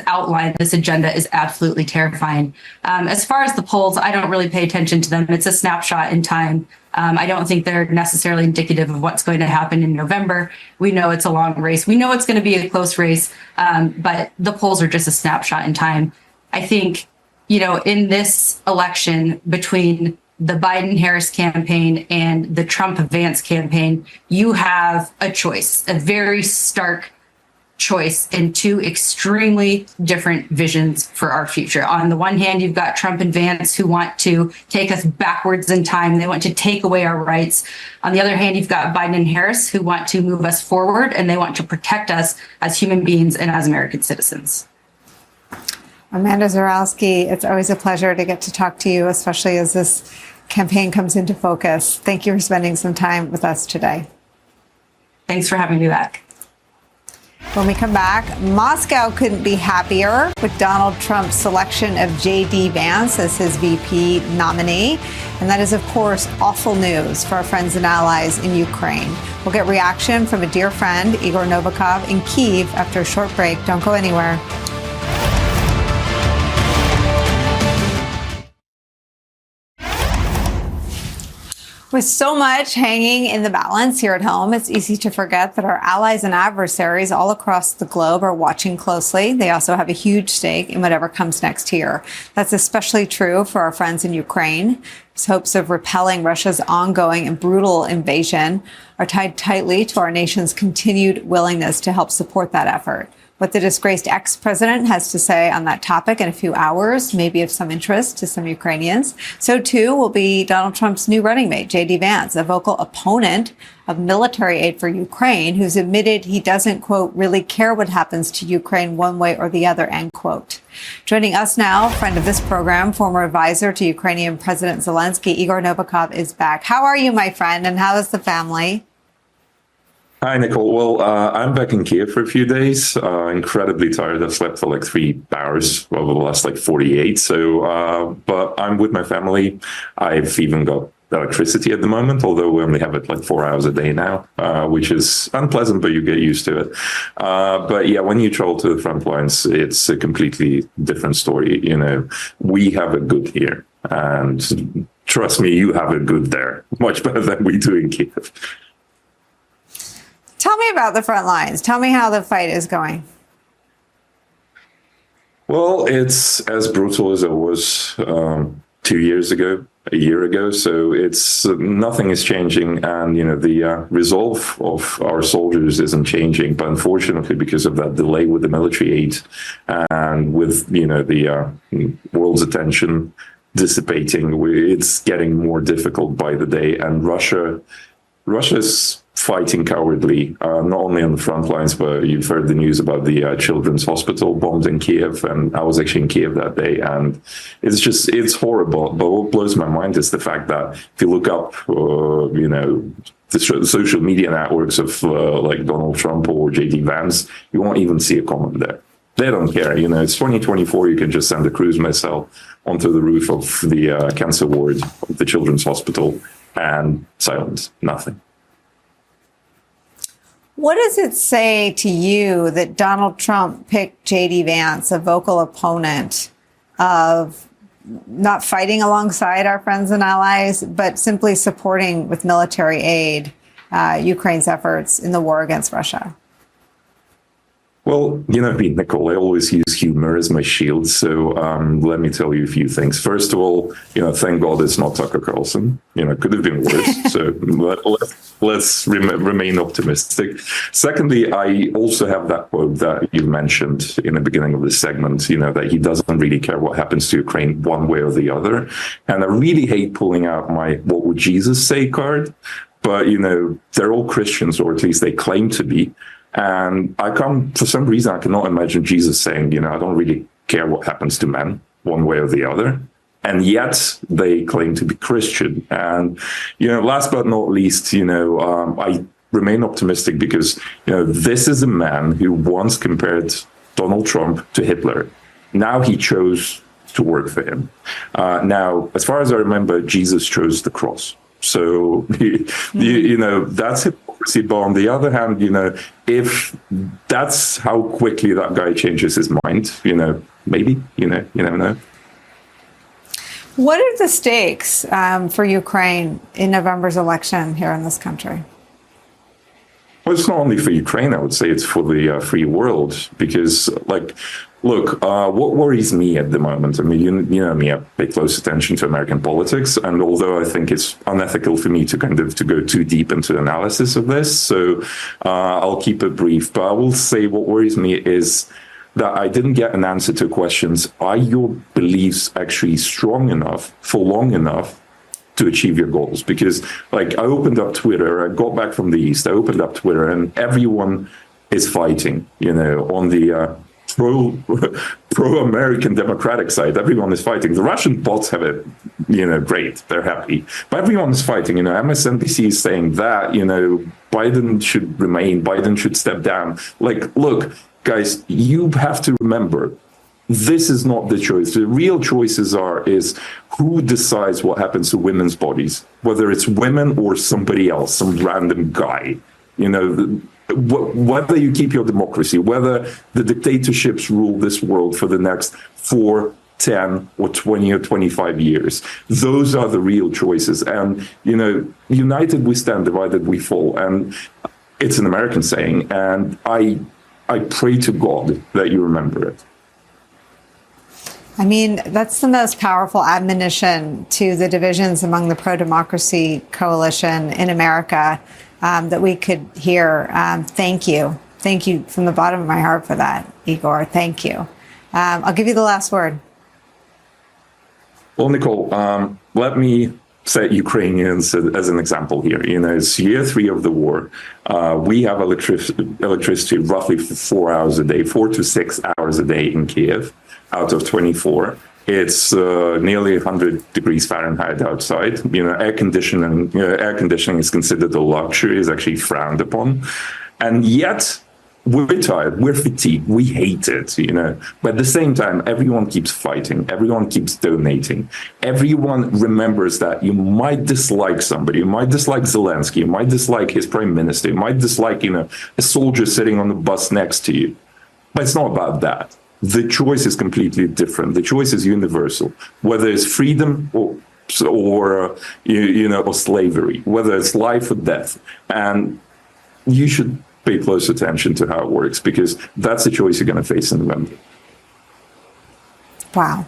Speaker 12: outline, this agenda is absolutely terrifying. As far as the polls, I don't really pay attention to them. It's a snapshot in time. I don't think they're necessarily indicative of what's going to happen in November. We know it's a long race. We know it's going to be a close race, but the polls are just a snapshot in time. I think, in this election between the Biden-Harris campaign and the Trump-Vance campaign, you have a choice, a very stark choice in two extremely different visions for our future. On the one hand, you've got Trump and Vance who want to take us backwards in time. They want to take away our rights. On the other hand, you've got Biden and Harris who want to move us forward and they want to protect us as human beings and as American citizens.
Speaker 3: Amanda Zurawski, it's always a pleasure to get to talk to you, especially as this campaign comes into focus. Thank you for spending some time with us today.
Speaker 12: Thanks for having me back.
Speaker 3: When we come back, Moscow couldn't be happier with Donald Trump's selection of J.D. Vance as his VP nominee. And that is, of course, awful news for our friends and allies in Ukraine. We'll get reaction from a dear friend, Igor Novikov, in Kyiv after a short break. Don't go anywhere. With so much hanging in the balance here at home, it's easy to forget that our allies and adversaries all across the globe are watching closely. They also have a huge stake in whatever comes next here. That's especially true for our friends in Ukraine, whose hopes of repelling Russia's ongoing and brutal invasion are tied tightly to our nation's continued willingness to help support that effort. What the disgraced ex-president has to say on that topic in a few hours may be of some interest to some Ukrainians. So, too, will be Donald Trump's new running mate, J.D. Vance, a vocal opponent of military aid for Ukraine, who's admitted he doesn't, quote, really care what happens to Ukraine one way or the other, end quote. Joining us now, friend of this program, former advisor to Ukrainian President Zelensky, Igor Novikov, is back. How are you, my friend, and how is the family?
Speaker 11: Hi, Nicolle. Well, I'm back in Kiev for a few days. Incredibly tired. I've slept for like 3 hours over the last 48. So, but I'm with my family. I've even got electricity at the moment, although we only have it 4 hours a day now, which is unpleasant, but you get used to it. But yeah, when you travel to the front lines, it's a completely different story. We have it good here, and trust me, you have it good there, much better than we do in Kiev.
Speaker 3: Tell me about the front lines. Tell me how the fight is going.
Speaker 11: Well, it's as brutal as it was 2 years ago, a year ago. So it's nothing is changing, and the resolve of our soldiers isn't changing. But unfortunately, because of that delay with the military aid and with the world's attention dissipating, it's getting more difficult by the day. And Russia's fighting cowardly, not only on the front lines, but you've heard the news about the children's hospital bombed in Kiev, and I was actually in Kiev that day, and it's horrible. But what blows my mind is the fact that if you look up, the social media networks of like Donald Trump or J.D. Vance, you won't even see a comment there. They don't care. It's 2024. You can just send a cruise missile onto the roof of the cancer ward of the Children's Hospital and silence, nothing.
Speaker 3: What does it say to you that Donald Trump picked J.D. Vance, a vocal opponent of not fighting alongside our friends and allies, but simply supporting with military aid Ukraine's efforts in the war against Russia?
Speaker 11: Well, Nicolle, I always use humor as my shield. So let me tell you a few things. First of all, thank God it's not Tucker Carlson. Could have been worse. So let's remain optimistic. Secondly, I also have that quote that you mentioned in the beginning of this segment, that he doesn't really care what happens to Ukraine one way or the other. And I really hate pulling out my "what would Jesus say" card. But, they're all Christians, or at least they claim to be. And for some reason, I cannot imagine Jesus saying, I don't really care what happens to men one way or the other. And yet they claim to be Christian. And, last but not least, I remain optimistic because, this is a man who once compared Donald Trump to Hitler. Now he chose to work for him. Now, as far as I remember, Jesus chose the cross. So, that's hypocrisy. But on the other hand, if that's how quickly that guy changes his mind, maybe, you never know.
Speaker 3: What are the stakes for Ukraine in November's election here in this country?
Speaker 11: Well, it's not only for Ukraine, I would say it's for the free world, because, look, what worries me at the moment, I mean, you know me, I pay close attention to American politics, and although I think it's unethical for me to go too deep into analysis of this, so I'll keep it brief, but I will say what worries me is that I didn't get an answer to questions. Are your beliefs actually strong enough for long enough to achieve your goals? Because, I opened up Twitter, I got back from the East, I opened up Twitter, and everyone is fighting, on the pro-American Democratic side. Everyone is fighting. The Russian bots have it, great. They're happy. But everyone is fighting. MSNBC is saying that, Biden should remain, Biden should step down. Look, guys, you have to remember, this is not the choice. The real choices is who decides what happens to women's bodies, whether it's women or somebody else, some random guy. Whether you keep your democracy, whether the dictatorships rule this world for the next 4, 10, or 20 or 25 years. Those are the real choices. And, united we stand, divided we fall. And it's an American saying. And I pray to God that you remember it.
Speaker 3: I mean, that's the most powerful admonition to the divisions among the pro-democracy coalition in America that we could hear. Thank you. Thank you from the bottom of my heart for that, Igor. Thank you. I'll give you the last word.
Speaker 11: Well, Nicolle, let me set Ukrainians as an example here. It's year 3 of the war. We have electricity roughly for 4 hours a day, 4 to 6 hours a day in Kiev out of 24. It's nearly 100 degrees Fahrenheit outside. Air conditioning is considered a luxury, is actually frowned upon. And yet, we're tired, we're fatigued, we hate it, But at the same time, everyone keeps fighting, everyone keeps donating. Everyone remembers that you might dislike somebody, you might dislike Zelensky, you might dislike his prime minister, you might dislike, a soldier sitting on the bus next to you. But it's not about that. The choice is completely different. The choice is universal, whether it's freedom or slavery, whether it's life or death. And you should pay close attention to how it works, because that's the choice you're going to face in November.
Speaker 3: Wow.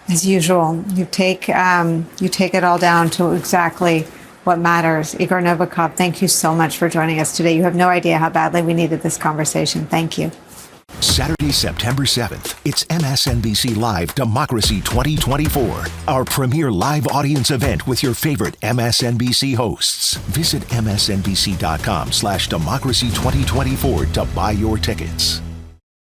Speaker 3: As usual, you take it all down to exactly what matters. Igor Novikov, thank you so much for joining us today. You have no idea how badly we needed this conversation. Thank you.
Speaker 1: Saturday, September 7th, it's MSNBC Live Democracy 2024, our premier live audience event with your favorite MSNBC hosts. Visit msnbc.com/democracy2024 to buy your tickets.